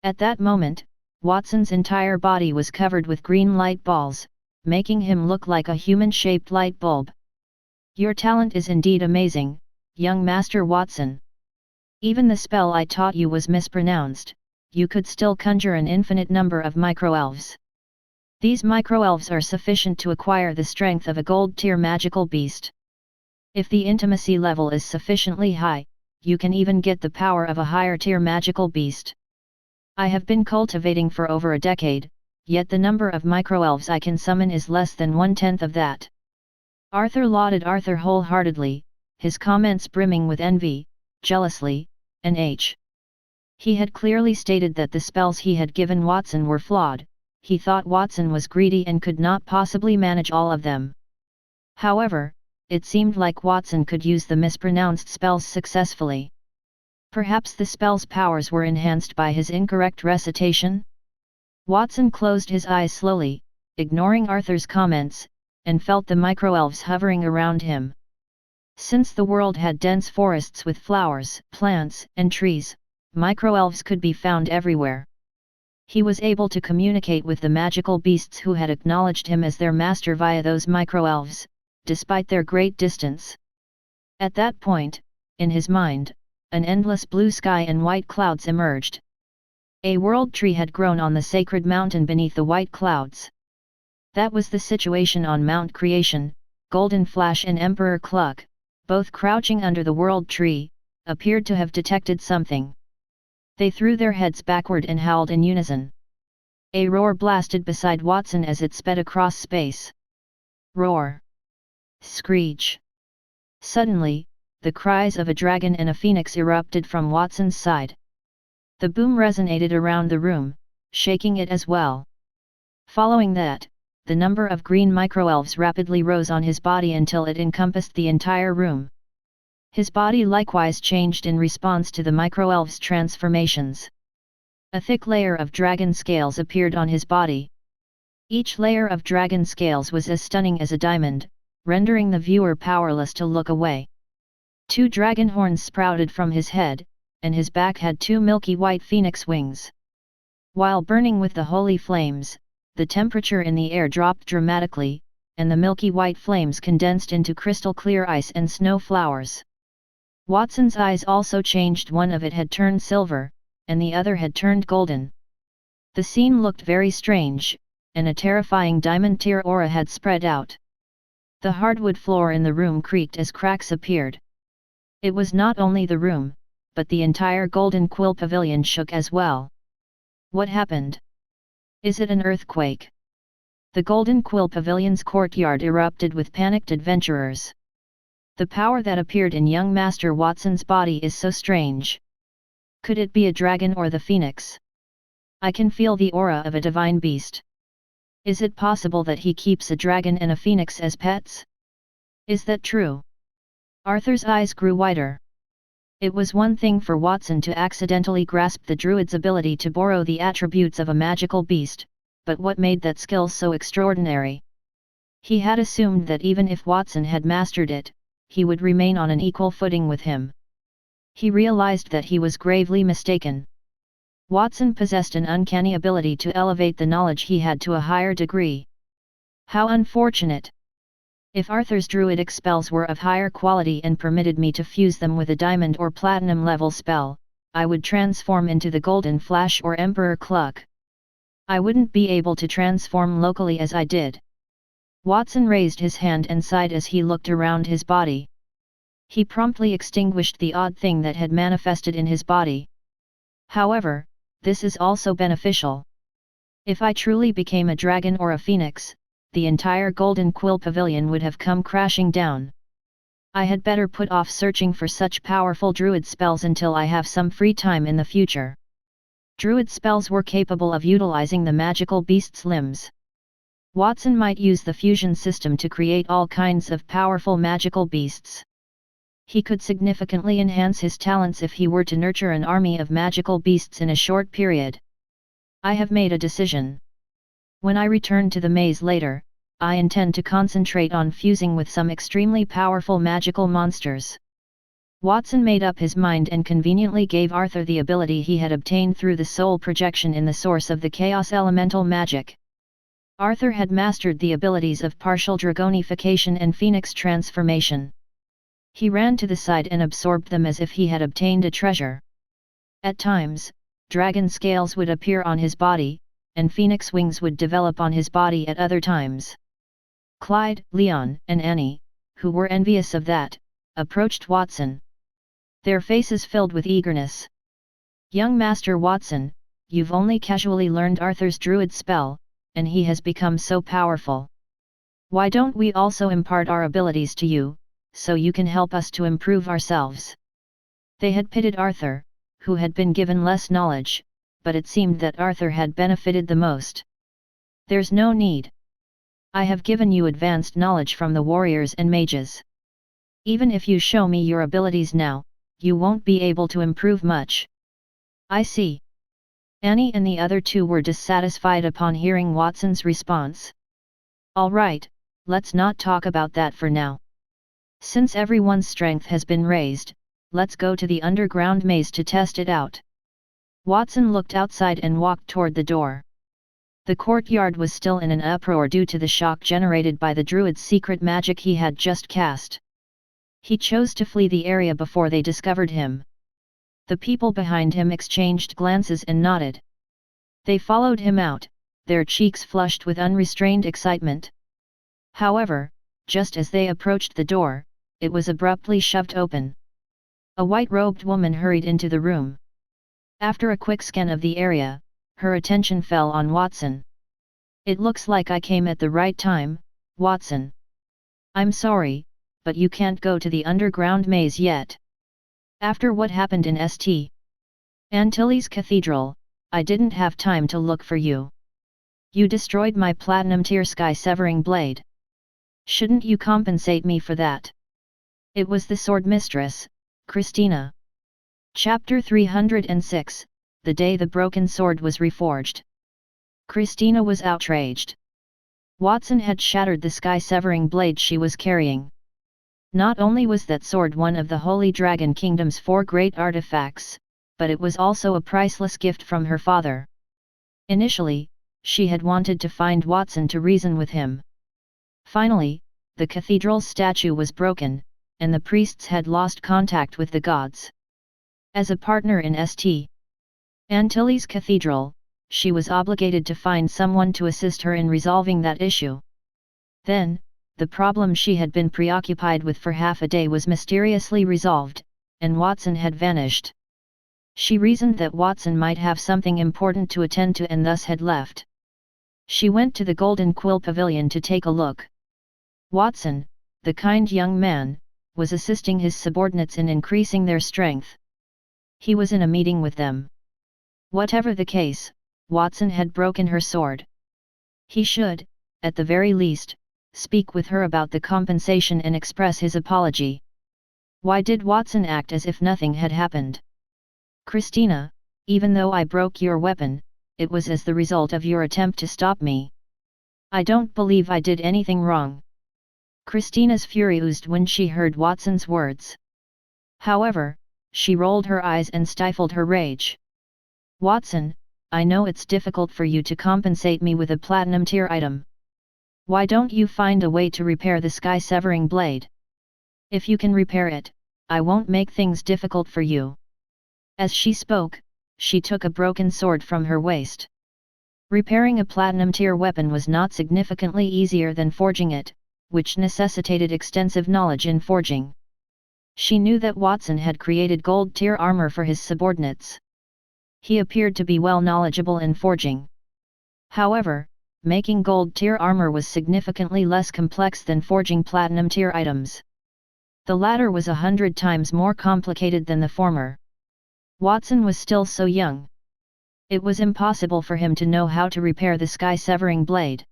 At that moment, Watson's entire body was covered with green light balls, making him look like a human-shaped light bulb. Your talent is indeed amazing, young Master Watson. Even the spell I taught you was mispronounced, you could still conjure an infinite number of microelves. These microelves are sufficient to acquire the strength of a gold-tier magical beast. If the intimacy level is sufficiently high, you can even get the power of a higher-tier magical beast. I have been cultivating for over a decade, yet the number of microelves I can summon is less than 1/10 of that. Arthur lauded Arthur wholeheartedly, his comments brimming with envy, jealousy, and He had clearly stated that the spells he had given Watson were flawed. He thought Watson was greedy and could not possibly manage all of them. However, it seemed like Watson could use the mispronounced spells successfully. Perhaps the spell's powers were enhanced by his incorrect recitation? Watson closed his eyes slowly, ignoring Arthur's comments, and felt the microelves hovering around him. Since the world had dense forests with flowers, plants, and trees, microelves could be found everywhere. He was able to communicate with the magical beasts who had acknowledged him as their master via those microelves, despite their great distance. At that point, in his mind, an endless blue sky and white clouds emerged. A world tree had grown on the sacred mountain beneath the white clouds. That was the situation on Mount Creation. Golden Flash and Emperor Cluck, both crouching under the world tree, appeared to have detected something. They threw their heads backward and howled in unison. A roar blasted beside Watson as it sped across space. Roar! Screech! Suddenly, the cries of a dragon and a phoenix erupted from Watson's side. The boom resonated around the room, shaking it as well. Following that, the number of green microelves rapidly rose on his body until it encompassed the entire room. His body likewise changed in response to the microelves' transformations. A thick layer of dragon scales appeared on his body. Each layer of dragon scales was as stunning as a diamond, rendering the viewer powerless to look away. 2 dragon horns sprouted from his head, and his back had 2 milky white phoenix wings. While burning with the holy flames, the temperature in the air dropped dramatically, and the milky white flames condensed into crystal clear ice and snow flowers. Watson's eyes also changed, one of it had turned silver, and the other had turned golden. The scene looked very strange, and a terrifying diamond-tier aura had spread out. The hardwood floor in the room creaked as cracks appeared. It was not only the room, but the entire Golden Quill Pavilion shook as well. What happened? Is it an earthquake? The Golden Quill Pavilion's courtyard erupted with panicked adventurers. The power that appeared in young Master Watson's body is so strange. Could it be a dragon or the phoenix? I can feel the aura of a divine beast. Is it possible that he keeps a dragon and a phoenix as pets? Is that true? Arthur's eyes grew wider. It was one thing for Watson to accidentally grasp the Druid's ability to borrow the attributes of a magical beast, but what made that skill so extraordinary? He had assumed that even if Watson had mastered it, he would remain on an equal footing with him. He realized that he was gravely mistaken. Watson possessed an uncanny ability to elevate the knowledge he had to a higher degree. How unfortunate! If Arthur's druidic spells were of higher quality and permitted me to fuse them with a diamond or platinum level spell, I would transform into the Golden Flash or Emperor Cluck. I wouldn't be able to transform locally as I did. Watson raised his hand and sighed as he looked around his body. He promptly extinguished the odd thing that had manifested in his body. However, this is also beneficial. If I truly became a dragon or a phoenix, the entire Golden Quill Pavilion would have come crashing down. I had better put off searching for such powerful druid spells until I have some free time in the future. Druid spells were capable of utilizing the magical beast's limbs. Watson might use the fusion system to create all kinds of powerful magical beasts. He could significantly enhance his talents if he were to nurture an army of magical beasts in a short period. I have made a decision. When I return to the maze later, I intend to concentrate on fusing with some extremely powerful magical monsters. Watson made up his mind and conveniently gave Arthur the ability he had obtained through the soul projection in the source of the chaos elemental magic. Arthur had mastered the abilities of partial dragonification and phoenix transformation. He ran to the side and absorbed them as if he had obtained a treasure. At times, dragon scales would appear on his body, and phoenix wings would develop on his body at other times. Clyde, Leon, and Annie, who were envious of that, approached Watson. Their faces filled with eagerness. "Young Master Watson, you've only casually learned Arthur's Druid spell, and he has become so powerful. Why don't we also impart our abilities to you, so you can help us to improve ourselves?" They had pitied Arthur, who had been given less knowledge, but it seemed that Arthur had benefited the most. "There's no need. I have given you advanced knowledge from the warriors and mages. Even if you show me your abilities now, you won't be able to improve much." "I see." Annie and the other two were dissatisfied upon hearing Watson's response. "All right, let's not talk about that for now. Since everyone's strength has been raised, let's go to the underground maze to test it out." Watson looked outside and walked toward the door. The courtyard was still in an uproar due to the shock generated by the Druid's secret magic he had just cast. He chose to flee the area before they discovered him. The people behind him exchanged glances and nodded. They followed him out, their cheeks flushed with unrestrained excitement. However, just as they approached the door, it was abruptly shoved open. A white-robed woman hurried into the room. After a quick scan of the area, her attention fell on Watson. "It looks like I came at the right time, Watson. I'm sorry, but you can't go to the underground maze yet. After what happened in F.A.T.C.A.T.S Cathedral, I didn't have time to look for you. You destroyed my platinum tier sky-severing blade. Shouldn't you compensate me for that?" It was the Sword Mistress, Christina. Chapter 306, The Day the Broken Sword was Reforged. Christina was outraged. Watson had shattered the sky-severing blade she was carrying. Not only was that sword one of the Holy Dragon Kingdom's 4 great artifacts, but it was also a priceless gift from her father. Initially, she had wanted to find Watson to reason with him. Finally, the cathedral's statue was broken, and the priests had lost contact with the gods. As a partner in St.A.T.S Cathedral, she was obligated to find someone to assist her in resolving that issue. Then, the problem she had been preoccupied with for half a day was mysteriously resolved, and Watson had vanished. She reasoned that Watson might have something important to attend to and thus had left. She went to the Golden Quill Pavilion to take a look. Watson, the kind young man, was assisting his subordinates in increasing their strength. He was in a meeting with them. Whatever the case, Watson had broken her sword. He should, at the very least, speak with her about the compensation and express his apology. Why did Watson act as if nothing had happened? "Christina, even though I broke your weapon, it was as the result of your attempt to stop me. I don't believe I did anything wrong." Christina's fury oozed when she heard Watson's words. However, she rolled her eyes and stifled her rage. "Watson, I know it's difficult for you to compensate me with a platinum tier item. Why don't you find a way to repair the sky-severing blade? If you can repair it, I won't make things difficult for you." As she spoke, she took a broken sword from her waist. Repairing a platinum tier weapon was not significantly easier than forging it, which necessitated extensive knowledge in forging. She knew that Watson had created gold tier armor for his subordinates. He appeared to be well knowledgeable in forging. However, making gold tier armor was significantly less complex than forging platinum tier items. The latter was 100 times more complicated than the former. Watson was still so young. It was impossible for him to know how to repair the sky-severing blade.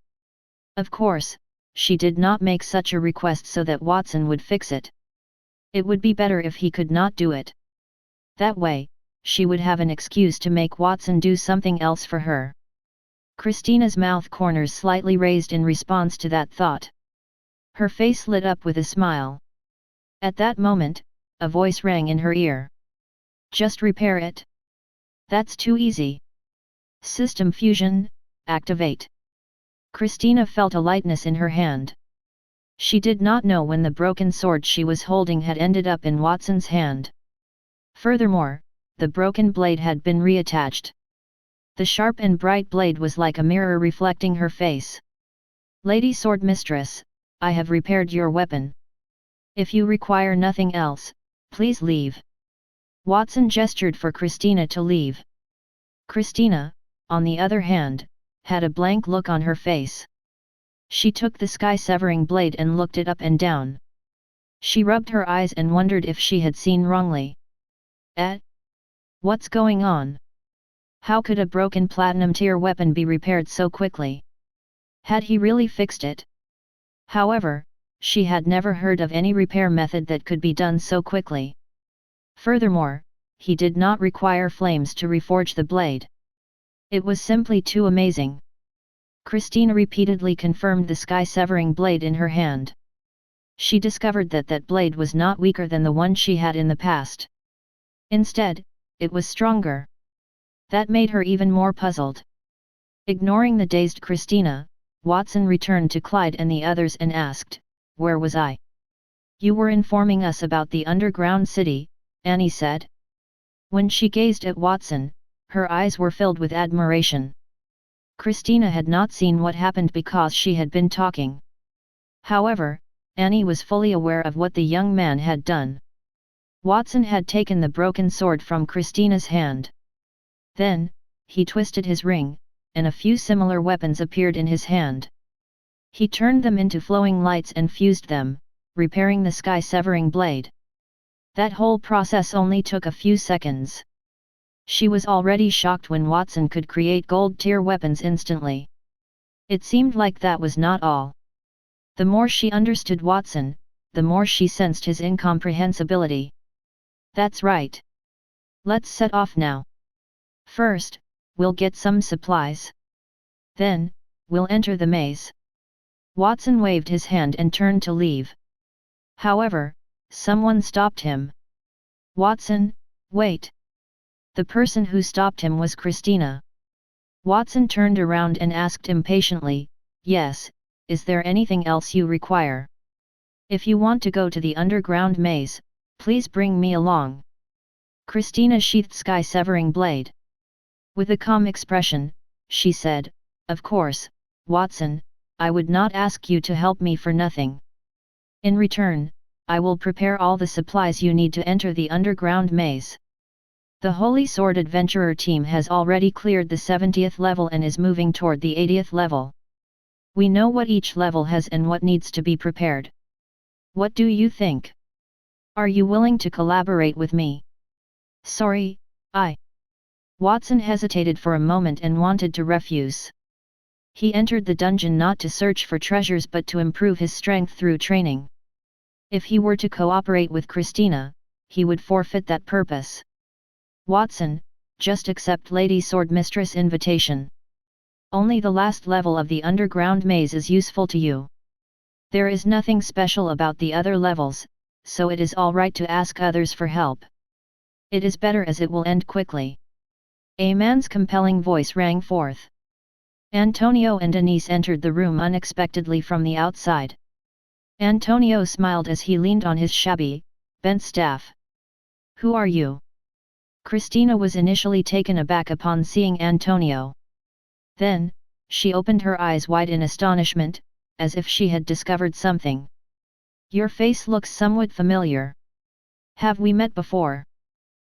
Of course, she did not make such a request so that Watson would fix it. It would be better if he could not do it. That way, she would have an excuse to make Watson do something else for her. Christina's mouth corners slightly raised in response to that thought. Her face lit up with a smile. At that moment, a voice rang in her ear. Just repair it. That's too easy. System fusion, activate. Christina felt a lightness in her hand. She did not know when the broken sword she was holding had ended up in Watson's hand. Furthermore, the broken blade had been reattached. The sharp and bright blade was like a mirror reflecting her face. Lady Sword Mistress, I have repaired your weapon. If you require nothing else, please leave. Watson gestured for Christina to leave. Christina, on the other hand, had a blank look on her face. She took the sky-severing blade and looked it up and down. She rubbed her eyes and wondered if she had seen wrongly. What's going on? How could a broken platinum-tier weapon be repaired so quickly? Had he really fixed it? However, she had never heard of any repair method that could be done so quickly. Furthermore, he did not require flames to reforge the blade. It was simply too amazing. Christina repeatedly confirmed the sky-severing blade in her hand. She discovered that that blade was not weaker than the one she had in the past. Instead, it was stronger. That made her even more puzzled. Ignoring the dazed Christina, Watson returned to Clyde and the others and asked, "Where was I?" "You were informing us about the underground city," Annie said. When she gazed at Watson, her eyes were filled with admiration. Christina had not seen what happened because she had been talking. However, Annie was fully aware of what the young man had done. Watson had taken the broken sword from Christina's hand. Then, he twisted his ring, and a few similar weapons appeared in his hand. He turned them into flowing lights and fused them, repairing the sky-severing blade. That whole process only took a few seconds. She was already shocked when Watson could create gold-tier weapons instantly. It seemed like that was not all. The more she understood Watson, the more she sensed his incomprehensibility. "That's right. Let's set off now. First, we'll get some supplies. Then, we'll enter the maze." Watson waved his hand and turned to leave. However, someone stopped him. "Watson, wait." The person who stopped him was Christina. Watson turned around and asked impatiently, "Yes, is there anything else you require? If you want to go to the underground maze, please bring me along." Christina sheathed sky-severing blade. With a calm expression, she said, "Of course, Watson, I would not ask you to help me for nothing. In return, I will prepare all the supplies you need to enter the underground maze." The Holy Sword Adventurer team has already cleared the 70th level and is moving toward the 80th level. We know what each level has and what needs to be prepared. What do you think? Are you willing to collaborate with me? Sorry, Watson hesitated for a moment and wanted to refuse. He entered the dungeon not to search for treasures but to improve his strength through training. If he were to cooperate with Christina, he would forfeit that purpose. "Watson, just accept Lady Sword Mistress' invitation. Only the last level of the underground maze is useful to you. There is nothing special about the other levels, so it is alright to ask others for help. It is better as it will end quickly." A man's compelling voice rang forth. Antonio and Denise entered the room unexpectedly from the outside. Antonio smiled as he leaned on his shabby, bent staff. "Who are you?" Christina was initially taken aback upon seeing Antonio. Then, she opened her eyes wide in astonishment, as if she had discovered something. "Your face looks somewhat familiar. Have we met before?"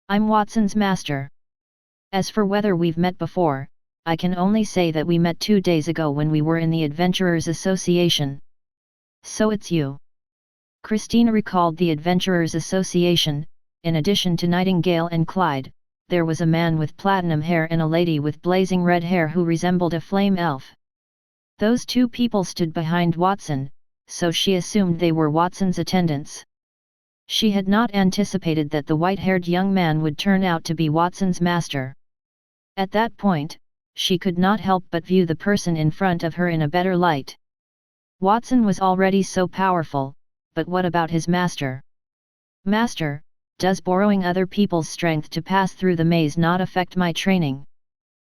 "I'm Watson's master. As for whether we've met before, I can only say that we met 2 days ago when we were in the Adventurers Association." "So it's you." Christina recalled the Adventurers Association. In addition to Nightingale and Clyde, there was a man with platinum hair and a lady with blazing red hair who resembled a flame elf. Those two people stood behind Watson, so she assumed they were Watson's attendants. She had not anticipated that the white-haired young man would turn out to be Watson's master. At that point, she could not help but view the person in front of her in a better light. Watson was already so powerful, but what about his master? Master, does borrowing other people's strength to pass through the maze not affect my training?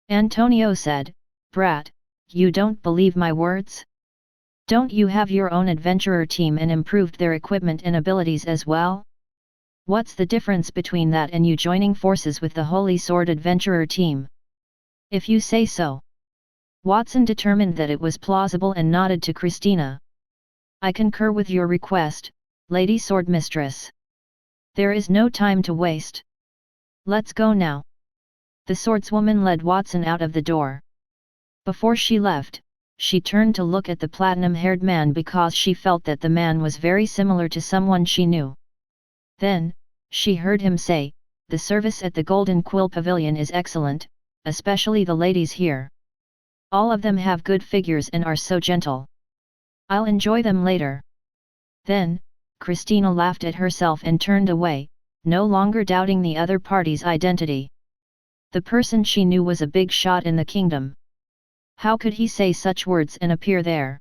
Antonio said, Brat, you don't believe my words? Don't you have your own adventurer team and improved their equipment and abilities as well? What's the difference between that and you joining forces with the Holy Sword adventurer team? If you say so. Watson determined that it was plausible and nodded to Christina. I concur with your request, Lady Sword Mistress. There is no time to waste. Let's go now. The swordswoman led Watson out of the door. Before she left, she turned to look at the platinum-haired man because she felt that the man was very similar to someone she knew. Then, she heard him say, the service at the Golden Quill Pavilion is excellent, especially the ladies here. All of them have good figures and are so gentle. I'll enjoy them later. Then, Christina laughed at herself and turned away, no longer doubting the other party's identity. The person she knew was a big shot in the kingdom. How could he say such words and appear there?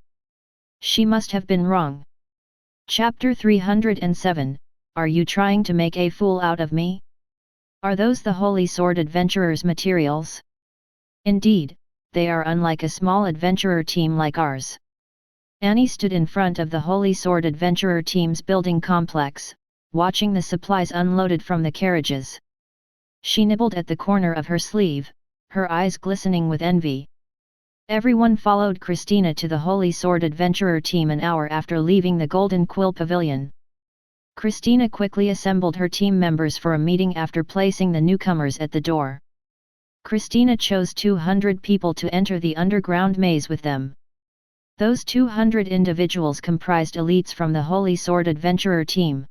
She must have been wrong. Chapter 307, Are you trying to make a fool out of me? Are those the Holy Sword Adventurers' materials? Indeed, they are unlike a small adventurer team like ours. Annie stood in front of the Holy Sword Adventurer team's building complex, watching the supplies unloaded from the carriages. She nibbled at the corner of her sleeve, her eyes glistening with envy. Everyone followed Christina to the Holy Sword Adventurer team an hour after leaving the Golden Quill Pavilion. Christina quickly assembled her team members for a meeting after placing the newcomers at the door. Christina chose 200 people to enter the underground maze with them. Those 200 individuals comprised elites from the Holy Sword Adventurer team.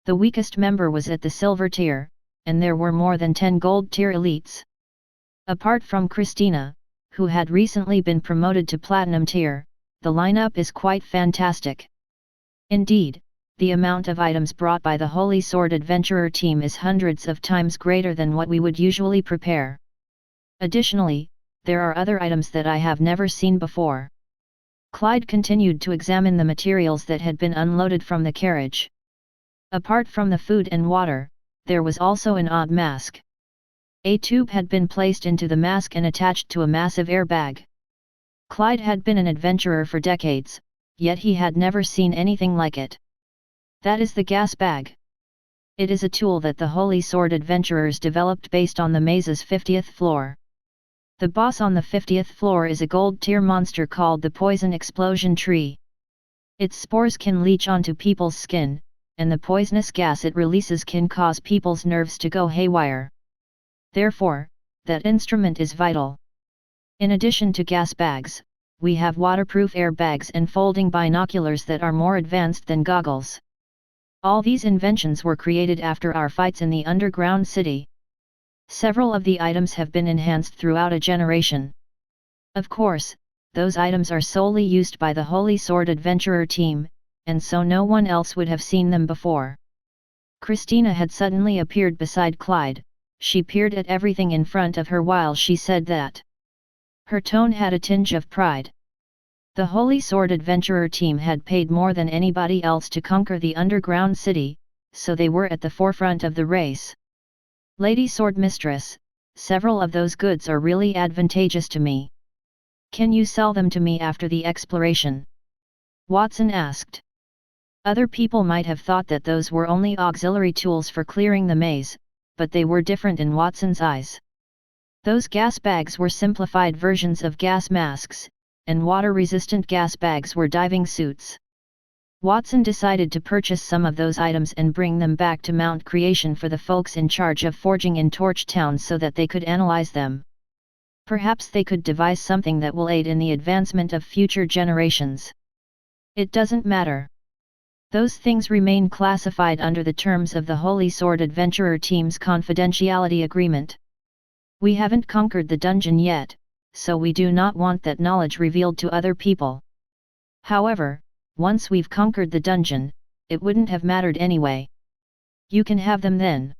The weakest member was at the silver tier, and there were more than 10 gold tier elites. Apart from Christina, who had recently been promoted to platinum tier, the lineup is quite fantastic. Indeed, the amount of items brought by the Holy Sword Adventurer team is hundreds of times greater than what we would usually prepare. Additionally, there are other items that I have never seen before. Clyde continued to examine the materials that had been unloaded from the carriage. Apart from the food and water, there was also an odd mask. A tube had been placed into the mask and attached to a massive airbag. Clyde had been an adventurer for decades, yet he had never seen anything like it. That is the gas bag. It is a tool that the Holy Sword Adventurers developed based on the maze's 50th floor. The boss on the 50th floor is a gold-tier monster called the Poison Explosion Tree. Its spores can leach onto people's skin, and the poisonous gas it releases can cause people's nerves to go haywire. Therefore, that instrument is vital. In addition to gas bags, we have waterproof airbags and folding binoculars that are more advanced than goggles. All these inventions were created after our fights in the underground city. Several of the items have been enhanced throughout a generation. Of course, those items are solely used by the Holy Sword Adventurer team, and so no one else would have seen them before. Christina had suddenly appeared beside Clyde. She peered at everything in front of her while she said that. Her tone had a tinge of pride. The Holy Sword Adventurer team had paid more than anybody else to conquer the underground city, so they were at the forefront of the race. Lady Sword Mistress, several of those goods are really advantageous to me. Can you sell them to me after the exploration? Watson asked. Other people might have thought that those were only auxiliary tools for clearing the maze, but they were different in Watson's eyes. Those gas bags were simplified versions of gas masks, and water-resistant gas bags were diving suits. Watson decided to purchase some of those items and bring them back to Mount Creation for the folks in charge of forging in Torch Town so that they could analyze them. Perhaps they could devise something that will aid in the advancement of future generations. It doesn't matter. Those things remain classified under the terms of the Holy Sword Adventurer team's confidentiality agreement. We haven't conquered the dungeon yet, so we do not want that knowledge revealed to other people. However, once we've conquered the dungeon, it wouldn't have mattered anyway. You can have them then.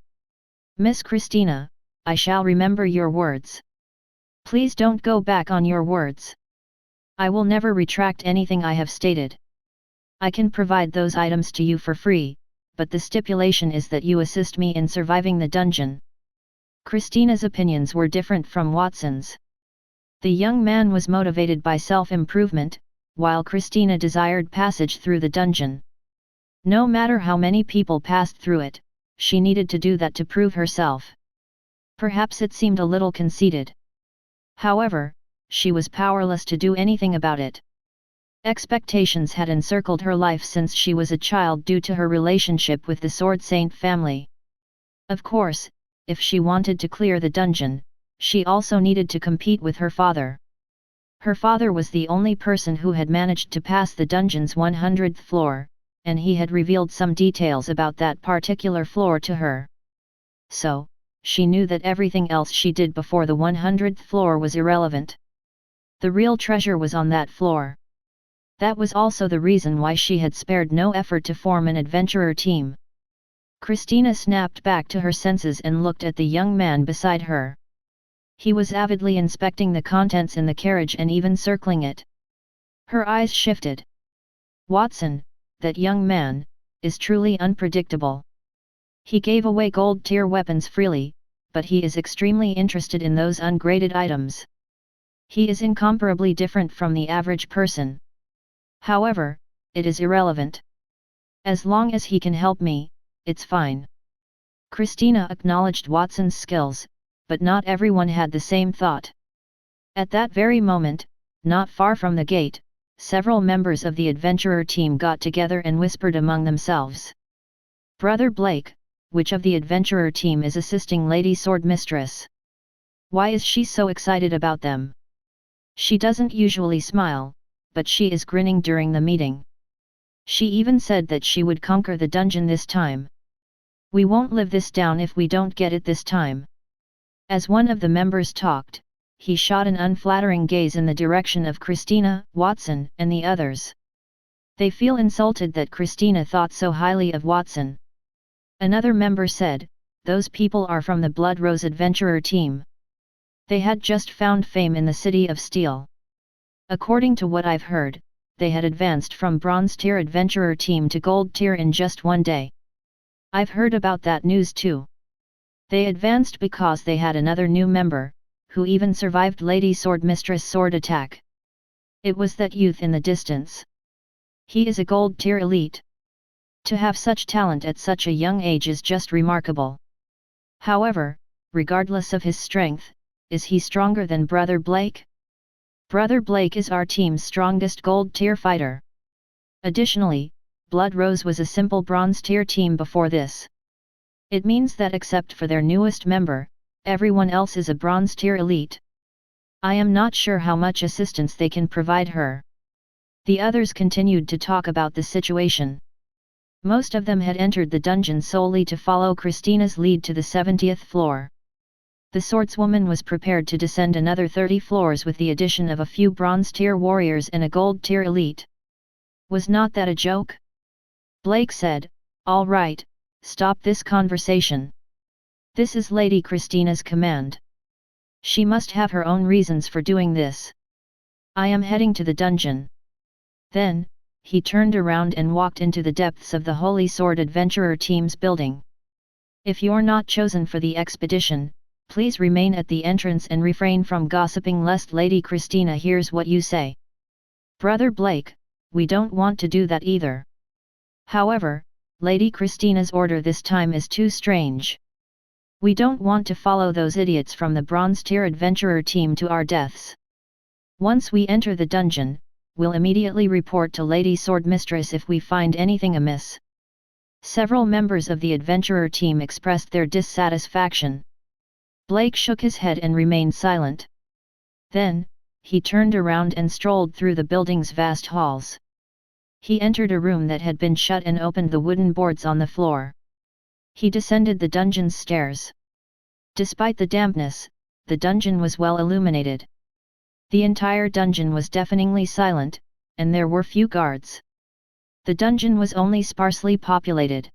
Miss Christina, I shall remember your words. Please don't go back on your words. I will never retract anything I have stated. I can provide those items to you for free, but the stipulation is that you assist me in surviving the dungeon. Christina's opinions were different from Watson's. The young man was motivated by self-improvement, while Christina desired passage through the dungeon. No matter how many people passed through it, she needed to do that to prove herself. Perhaps it seemed a little conceited. However, she was powerless to do anything about it. Expectations had encircled her life since she was a child due to her relationship with the Sword Saint family. Of course, if she wanted to clear the dungeon, she also needed to compete with her father. Her father was the only person who had managed to pass the dungeon's 100th floor, and he had revealed some details about that particular floor to her. So, she knew that everything else she did before the 100th floor was irrelevant. The real treasure was on that floor. That was also the reason why she had spared no effort to form an adventurer team. Christina snapped back to her senses and looked at the young man beside her. He was avidly inspecting the contents in the carriage and even circling it. Her eyes shifted. Watson, that young man, is truly unpredictable. He gave away gold-tier weapons freely, but he is extremely interested in those ungraded items. He is incomparably different from the average person. However, it is irrelevant. As long as he can help me, it's fine. Christina acknowledged Watson's skills, but not everyone had the same thought. At that very moment, not far from the gate, several members of the adventurer team got together and whispered among themselves. Brother Blake, which of the adventurer team is assisting Lady Sword Mistress? Why is she so excited about them? She doesn't usually smile, but she is grinning during the meeting. She even said that she would conquer the dungeon this time. We won't live this down if we don't get it this time. As one of the members talked, he shot an unflattering gaze in the direction of Christina, Watson, and the others. They feel insulted that Christina thought so highly of Watson. Another member said, those people are from the Blood Rose adventurer team. They had just found fame in the City of Steel. According to what I've heard, they had advanced from Bronze Tier adventurer team to Gold Tier in just one day. I've heard about that news too. They advanced because they had another new member, who even survived Lady Sword Mistress' sword attack. It was that youth in the distance. He is a Gold Tier elite. To have such talent at such a young age is just remarkable. However, regardless of his strength, is he stronger than Brother Blake? Brother Blake is our team's strongest Gold Tier fighter. Additionally, Blood Rose was a simple Bronze Tier team before this. It means that except for their newest member, everyone else is a Bronze Tier elite. I am not sure how much assistance they can provide her. The others continued to talk about the situation. Most of them had entered the dungeon solely to follow Christina's lead to the 70th floor. The swordswoman was prepared to descend another 30 floors with the addition of a few Bronze Tier warriors and a Gold Tier elite. Was not that a joke? Blake said, all right, stop this conversation. This is Lady Christina's command. She must have her own reasons for doing this. I am heading to the dungeon. Then, he turned around and walked into the depths of the Holy Sword Adventurer Team's building. If you're not chosen for the expedition, please remain at the entrance and refrain from gossiping lest Lady Christina hears what you say. Brother Blake, we don't want to do that either. However, Lady Christina's order this time is too strange. We don't want to follow those idiots from the Bronze Tier Adventurer Team to our deaths. Once we enter the dungeon, we'll immediately report to Lady Sword Mistress if we find anything amiss. Several members of the Adventurer Team expressed their dissatisfaction. Blake shook his head and remained silent. Then, he turned around and strolled through the building's vast halls. He entered a room that had been shut and opened the wooden boards on the floor. He descended the dungeon's stairs. Despite the dampness, the dungeon was well illuminated. The entire dungeon was deafeningly silent, and there were few guards. The dungeon was only sparsely populated.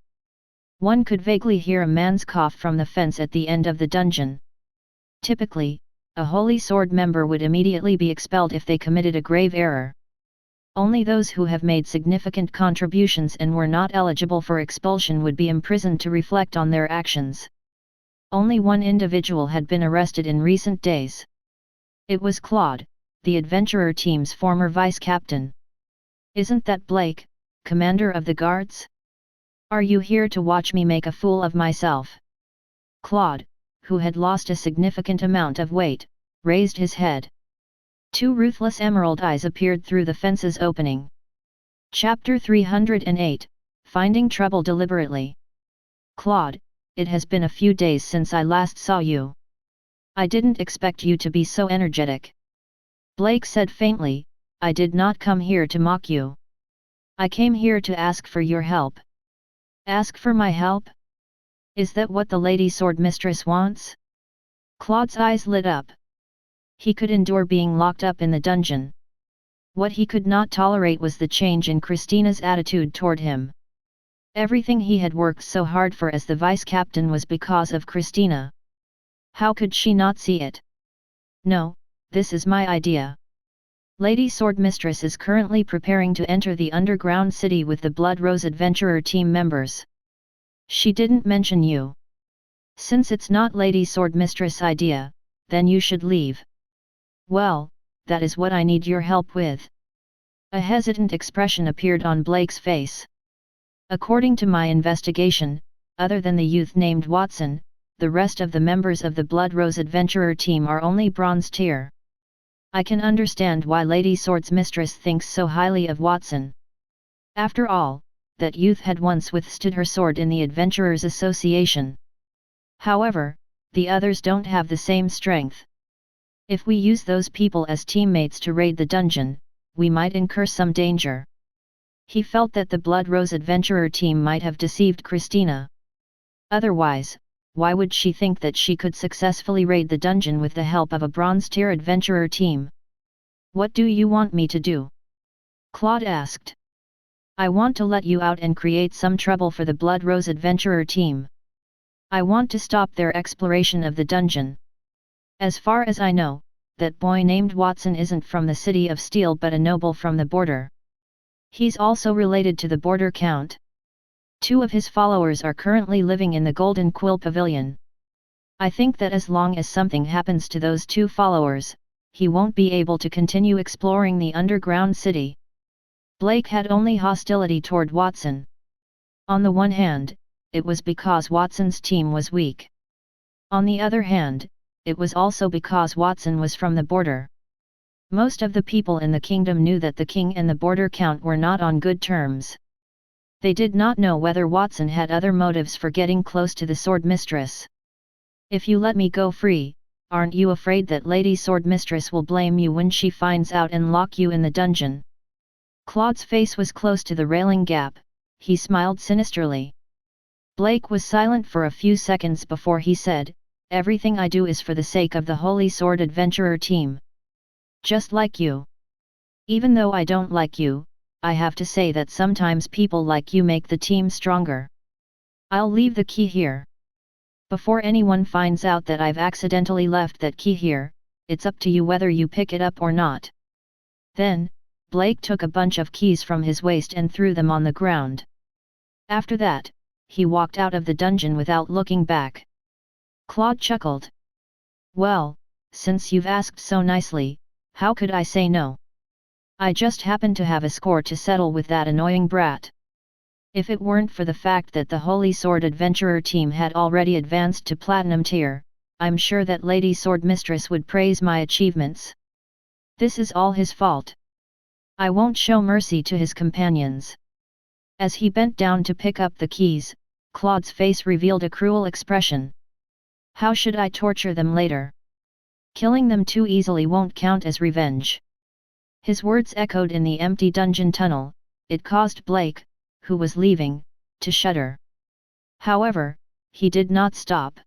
One could vaguely hear a man's cough from the fence at the end of the dungeon. Typically, a Holy Sword member would immediately be expelled if they committed a grave error. Only those who have made significant contributions and were not eligible for expulsion would be imprisoned to reflect on their actions. Only one individual had been arrested in recent days. It was Claude, the adventurer team's former vice-captain. "Isn't that Blake, commander of the guards? Are you here to watch me make a fool of myself?" Claude, who had lost a significant amount of weight, raised his head. Two ruthless emerald eyes appeared through the fence's opening. Chapter 308, Finding Trouble Deliberately. "Claude, it has been a few days since I last saw you. I didn't expect you to be so energetic." Blake said faintly, "I did not come here to mock you. I came here to ask for your help." "Ask for my help? Is that what the Lady Sword Mistress wants?" Claude's eyes lit up. He could endure being locked up in the dungeon. What he could not tolerate was the change in Christina's attitude toward him. Everything he had worked so hard for as the vice-captain was because of Christina. How could she not see it? "No, this is my idea. Lady Sword Mistress is currently preparing to enter the underground city with the Blood Rose Adventurer team members. She didn't mention you. Since it's not Lady Sword Mistress' idea, then you should leave." "Well, that is what I need your help with." A hesitant expression appeared on Blake's face. "According to my investigation, other than the youth named Watson, the rest of the members of the Blood Rose Adventurer team are only bronze tier. I can understand why Lady Sword's Mistress thinks so highly of Watson. After all, that youth had once withstood her sword in the Adventurers Association. However, the others don't have the same strength. If we use those people as teammates to raid the dungeon, we might incur some danger." He felt that the Blood Rose Adventurer team might have deceived Christina. Otherwise, why would she think that she could successfully raid the dungeon with the help of a bronze-tier adventurer team? "What do you want me to do?" Claude asked. "I want to let you out and create some trouble for the Blood Rose Adventurer team. I want to stop their exploration of the dungeon. As far as I know, that boy named Watson isn't from the City of Steel but a noble from the border. He's also related to the border count. 2 of his followers are currently living in the Golden Quill Pavilion. I think that as long as something happens to those 2 followers, he won't be able to continue exploring the underground city." Blake had only hostility toward Watson. On the one hand, it was because Watson's team was weak. On the other hand, it was also because Watson was from the border. Most of the people in the kingdom knew that the king and the border count were not on good terms. They did not know whether Watson had other motives for getting close to the Sword Mistress. "If you let me go free, aren't you afraid that Lady Sword Mistress will blame you when she finds out and lock you in the dungeon?" Claude's face was close to the railing gap. He smiled sinisterly. Blake was silent for a few seconds before he said, "Everything I do is for the sake of the Holy Sword Adventurer team. Just like you. Even though I don't like you, I have to say that sometimes people like you make the team stronger. I'll leave the key here. Before anyone finds out that I've accidentally left that key here, it's up to you whether you pick it up or not." Then, Blake took a bunch of keys from his waist and threw them on the ground. After that, he walked out of the dungeon without looking back. Claude chuckled. "Well, since you've asked so nicely, how could I say no? I just happen to have a score to settle with that annoying brat. If it weren't for the fact that the Holy Sword Adventurer team had already advanced to Platinum tier, I'm sure that Lady Sword Mistress would praise my achievements. This is all his fault. I won't show mercy to his companions." As he bent down to pick up the keys, Claude's face revealed a cruel expression. "How should I torture them later? Killing them too easily won't count as revenge." His words echoed in the empty dungeon tunnel. It caused Blake, who was leaving, to shudder. However, he did not stop.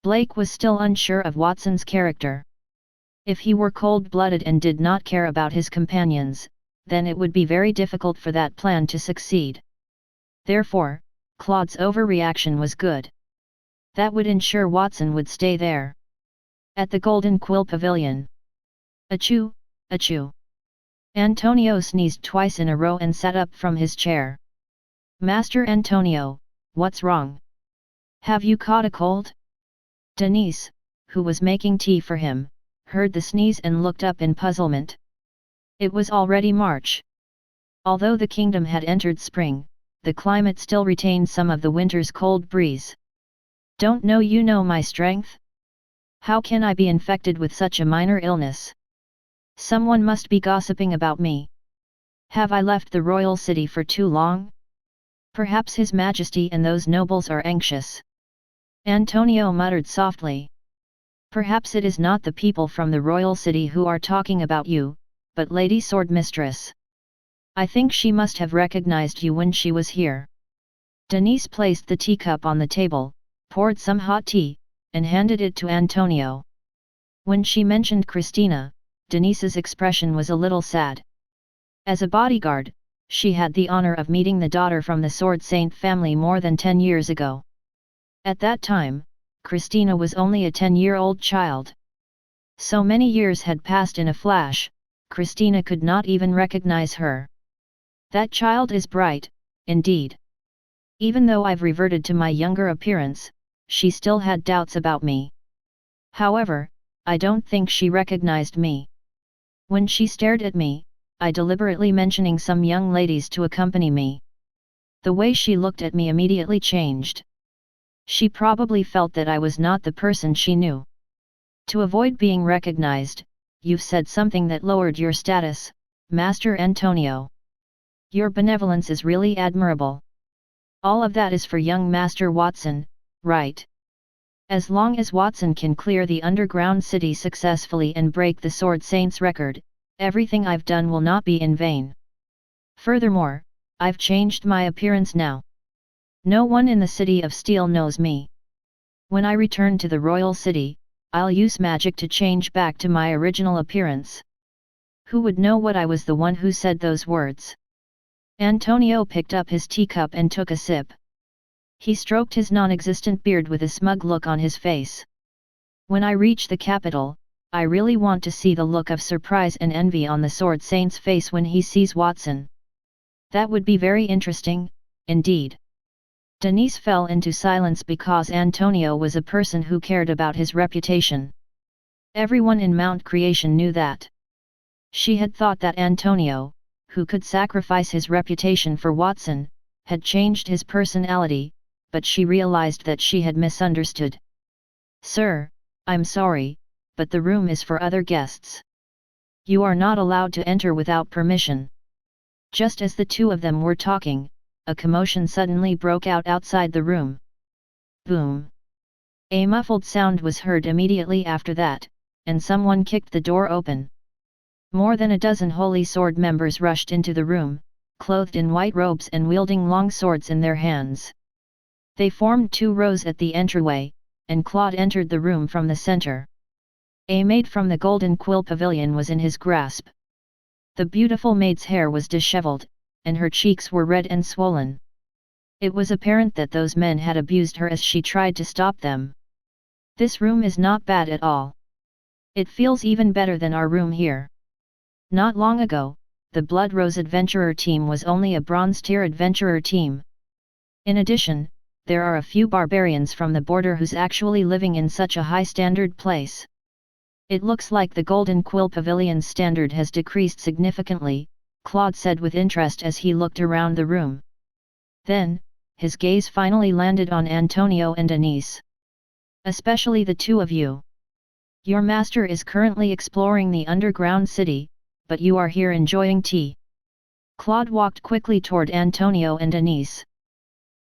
Blake was still unsure of Watson's character. If he were cold-blooded and did not care about his companions, then it would be very difficult for that plan to succeed. Therefore, Claude's overreaction was good. That would ensure Watson would stay there. At the Golden Quill Pavilion. Achoo, achoo. Antonio sneezed twice in a row and sat up from his chair. Master Antonio, what's wrong? Have you caught a cold? Denise, who was making tea for him, heard the sneeze and looked up in puzzlement. It was already March. Although the kingdom had entered spring, the climate still retained some of the winter's cold breeze. Don't know you know my strength? How can I be infected with such a minor illness? Someone must be gossiping about me. Have I left the royal city for too long? Perhaps His Majesty and those nobles are anxious. Antonio muttered softly. Perhaps it is not the people from the royal city who are talking about you, but Lady Sword Mistress. I think she must have recognized you when she was here. Denise placed the teacup on the table, poured some hot tea, and handed it to Antonio. When she mentioned Christina, Denise's expression was a little sad. As a bodyguard, she had the honor of meeting the daughter from the Sword Saint family more than 10 years ago. At that time, Christina was only a 10-year-old child. So many years had passed in a flash, Christina could not even recognize her. That child is bright, indeed. Even though I've reverted to my younger appearance, she still had doubts about me. However, I don't think she recognized me. When she stared at me, I deliberately mentioning some young ladies to accompany me. The way she looked at me immediately changed. She probably felt that I was not the person she knew. To avoid being recognized, you've said something that lowered your status, Master Antonio. Your benevolence is really admirable. All of that is for young Master Watson, right? As long as Watson can clear the underground city successfully and break the Sword Saint's record, everything I've done will not be in vain. Furthermore, I've changed my appearance now. No one in the City of Steel knows me. When I return to the royal city, I'll use magic to change back to my original appearance. Who would know what I was the one who said those words? Antonio picked up his teacup and took a sip. He stroked his non-existent beard with a smug look on his face. When I reach the capital, I really want to see the look of surprise and envy on the Sword Saint's face when he sees Watson. That would be very interesting, indeed. Denise fell into silence because Antonio was a person who cared about his reputation. Everyone in Mount Creation knew that. She had thought that Antonio, who could sacrifice his reputation for Watson, had changed his personality, but she realized that she had misunderstood. Sir, I'm sorry, but the room is for other guests. You are not allowed to enter without permission. Just as the two of them were talking, a commotion suddenly broke out outside the room. Boom! A muffled sound was heard immediately after that, and someone kicked the door open. More than a dozen Holy Sword members rushed into the room, clothed in white robes and wielding long swords in their hands. They formed two rows at the entryway, and Claude entered the room from the center. A maid from the Golden Quill Pavilion was in his grasp. The beautiful maid's hair was disheveled, and her cheeks were red and swollen. It was apparent that those men had abused her as she tried to stop them. This room is not bad at all. It feels even better than our room here. Not long ago, the Blood Rose Adventurer team was only a Bronze Tier Adventurer team. In addition, there are a few barbarians from the border who's actually living in such a high-standard place. It looks like the Golden Quill Pavilion's standard has decreased significantly, Claude said with interest as he looked around the room. Then, his gaze finally landed on Antonio and Denise. Especially the two of you. Your master is currently exploring the underground city, but you are here enjoying tea. Claude walked quickly toward Antonio and Denise.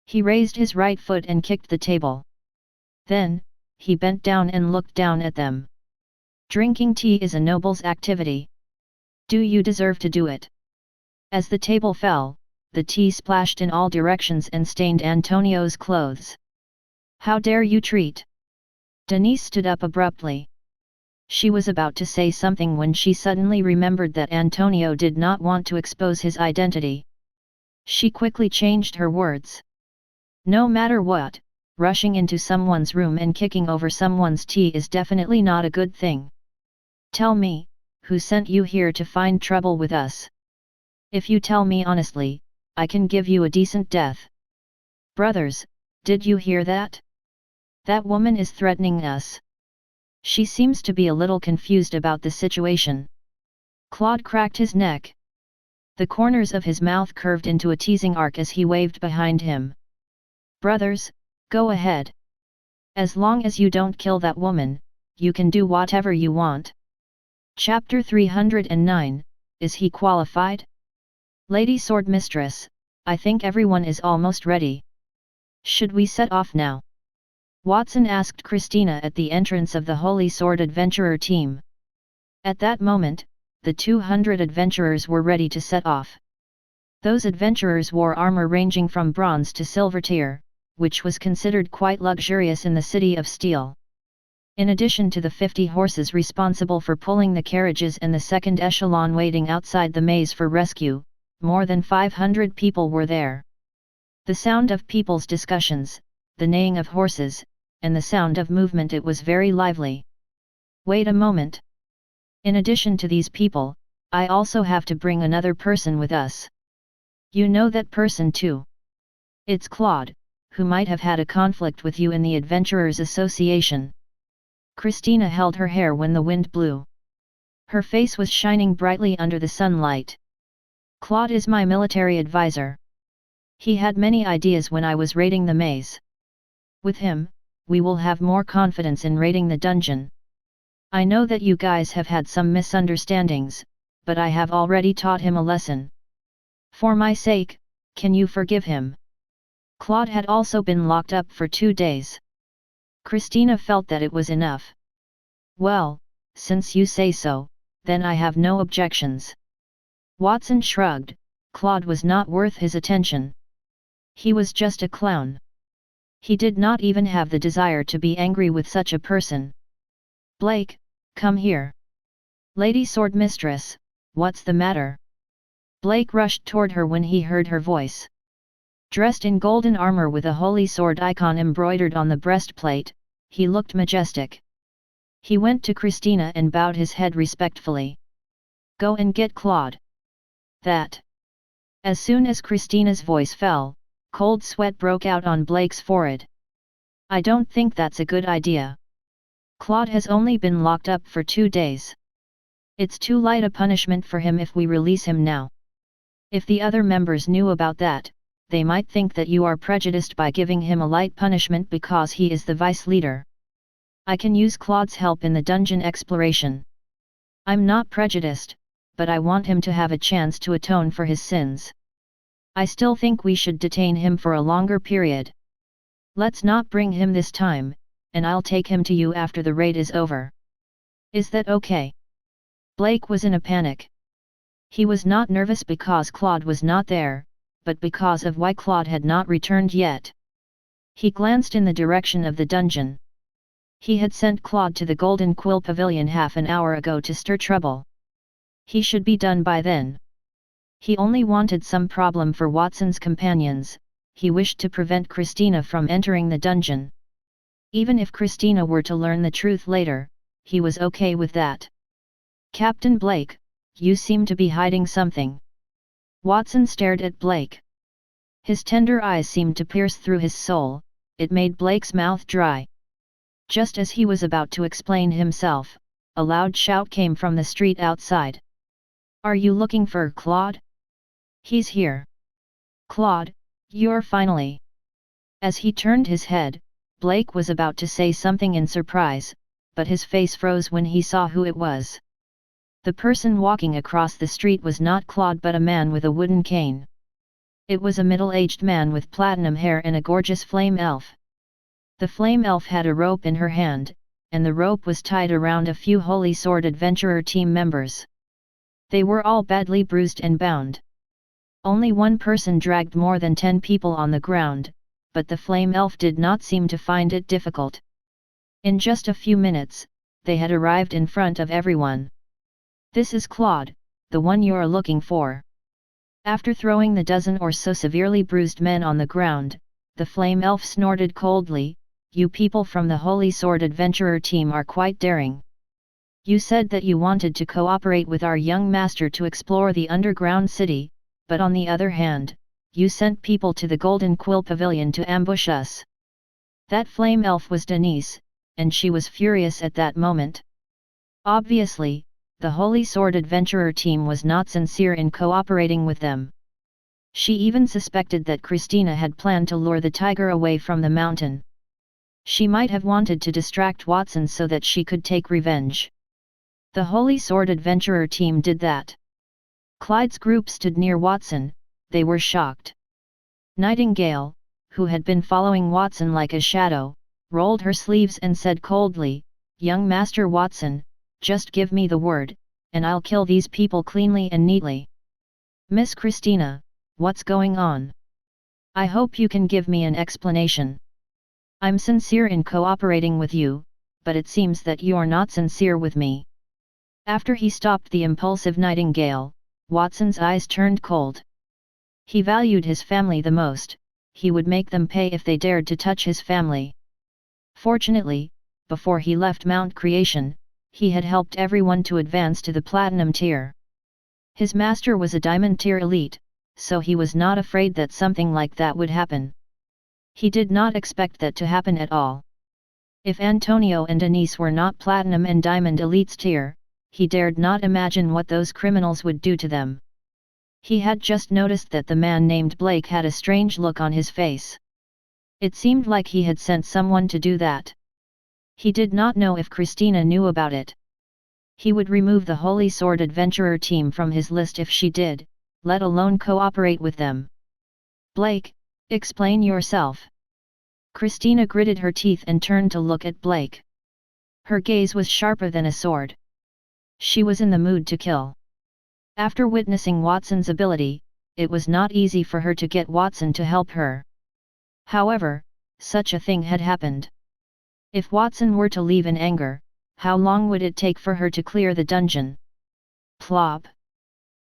He raised his right foot and kicked the table. Then, he bent down and looked down at them. Drinking tea is a noble's activity. Do you deserve to do it? As the table fell, the tea splashed in all directions and stained Antonio's clothes. How dare you treat? Denise stood up abruptly. She was about to say something when she suddenly remembered that Antonio did not want to expose his identity. She quickly changed her words. No matter what, rushing into someone's room and kicking over someone's tea is definitely not a good thing. Tell me, who sent you here to find trouble with us? If you tell me honestly, I can give you a decent death. Brothers, did you hear that? That woman is threatening us. She seems to be a little confused about the situation. Claude cracked his neck. The corners of his mouth curved into a teasing arc as he waved behind him. Brothers, go ahead. As long as you don't kill that woman, you can do whatever you want. Chapter 309, Is he qualified? Lady Sword Mistress, I think everyone is almost ready. Should we set off now? Watson asked Christina at the entrance of the Holy Sword Adventurer team. At that moment, the 200 adventurers were ready to set off. Those adventurers wore armor ranging from bronze to silver tier, which was considered quite luxurious in the City of Steel. In addition to the 50 horses responsible for pulling the carriages and the second echelon waiting outside the maze for rescue, more than 500 people were there. The sound of people's discussions, the neighing of horses, and the sound of movement, it was very lively. Wait a moment. In addition to these people, I also have to bring another person with us. You know that person too. It's Claude, who might have had a conflict with you in the Adventurers Association. Christina held her hair when the wind blew. Her face was shining brightly under the sunlight. Claude is my military advisor. He had many ideas when I was raiding the maze. With him, we will have more confidence in raiding the dungeon. I know that you guys have had some misunderstandings, but I have already taught him a lesson. For my sake, can you forgive him? Claude had also been locked up for 2 days. Christina felt that it was enough. Well, since you say so, then I have no objections. Watson shrugged. Claude was not worth his attention. He was just a clown. He did not even have the desire to be angry with such a person. Blake, come here. Lady Sword Mistress, what's the matter? Blake rushed toward her when he heard her voice. Dressed in golden armor with a holy sword icon embroidered on the breastplate, he looked majestic. He went to Christina and bowed his head respectfully. Go and get Claude. That. As soon as Christina's voice fell, cold sweat broke out on Blake's forehead. I don't think that's a good idea. Claude has only been locked up for 2 days. It's too light a punishment for him if we release him now. If the other members knew about that, they might think that you are prejudiced by giving him a light punishment because he is the vice leader. I can use Claude's help in the dungeon exploration. I'm not prejudiced, but I want him to have a chance to atone for his sins. I still think we should detain him for a longer period. Let's not bring him this time, and I'll take him to you after the raid is over. Is that okay? Blake was in a panic. He was not nervous because Claude was not there, but because of why Claude had not returned yet. He glanced in the direction of the dungeon. He had sent Claude to the Golden Quill Pavilion half an hour ago to stir trouble. He should be done by then. He only wanted some problem for Watson's companions. He wished to prevent Christina from entering the dungeon. Even if Christina were to learn the truth later, he was okay with that. Captain Blake, you seem to be hiding something. Watson stared at Blake. His tender eyes seemed to pierce through his soul. It made Blake's mouth dry. Just as he was about to explain himself, a loud shout came from the street outside. Are you looking for Claude? He's here. Claude, you're finally. As he turned his head, Blake was about to say something in surprise, but his face froze when he saw who it was. The person walking across the street was not Claude but a man with a wooden cane. It was a middle-aged man with platinum hair and a gorgeous flame elf. The flame elf had a rope in her hand, and the rope was tied around a few Holy Sword Adventurer team members. They were all badly bruised and bound. Only one person dragged more than 10 people on the ground, but the flame elf did not seem to find it difficult. In just a few minutes, they had arrived in front of everyone. This is Claude, the one you're looking for. After throwing the dozen or so severely bruised men on the ground, the flame elf snorted coldly, "You people from the Holy Sword Adventurer team are quite daring. You said that you wanted to cooperate with our young master to explore the underground city, but on the other hand, you sent people to the Golden Quill Pavilion to ambush us." That flame elf was Denise, and she was furious at that moment. Obviously, the Holy Sword Adventurer team was not sincere in cooperating with them. She even suspected that Christina had planned to lure the tiger away from the mountain. She might have wanted to distract Watson so that she could take revenge. The Holy Sword Adventurer team did that. Clyde's group stood near Watson, they were shocked. Nightingale, who had been following Watson like a shadow, rolled her sleeves and said coldly, "Young Master Watson, just give me the word, and I'll kill these people cleanly and neatly." "Miss Christina, what's going on? I hope you can give me an explanation. I'm sincere in cooperating with you, but it seems that you're not sincere with me." After he stopped the impulsive Nightingale, Watson's eyes turned cold. He valued his family the most, he would make them pay if they dared to touch his family. Fortunately, before he left Mount Creation, he had helped everyone to advance to the Platinum tier. His master was a Diamond tier elite, so he was not afraid that something like that would happen. He did not expect that to happen at all. If Antonio and Denise were not Platinum and Diamond elites tier, he dared not imagine what those criminals would do to them. He had just noticed that the man named Blake had a strange look on his face. It seemed like he had sent someone to do that. He did not know if Christina knew about it. He would remove the Holy Sword Adventurer team from his list if she did, let alone cooperate with them. "Blake, explain yourself." Christina gritted her teeth and turned to look at Blake. Her gaze was sharper than a sword. She was in the mood to kill. After witnessing Watson's ability, it was not easy for her to get Watson to help her. However, such a thing had happened. If Watson were to leave in anger, how long would it take for her to clear the dungeon? Plop!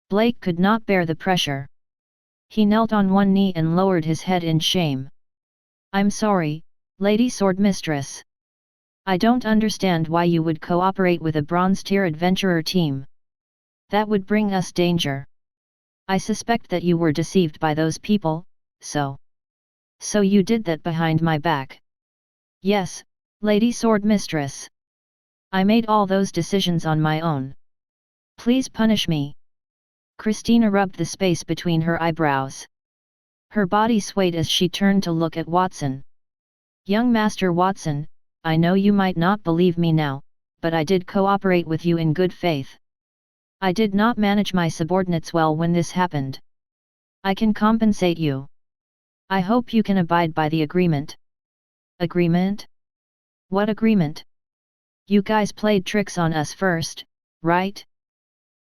Blake could not bear the pressure. He knelt on one knee and lowered his head in shame. "I'm sorry, Lady Sword Mistress. I don't understand why you would cooperate with a Bronze tier adventurer team. That would bring us danger. I suspect that you were deceived by those people, so you did that behind my back." "Yes, Lady Sword Mistress. I made all those decisions on my own. Please punish me." Christina rubbed the space between her eyebrows. Her body swayed as she turned to look at Watson. "Young Master Watson, I know you might not believe me now, but I did cooperate with you in good faith. I did not manage my subordinates well when this happened. I can compensate you. I hope you can abide by the agreement." "Agreement? What agreement? You guys played tricks on us first, right?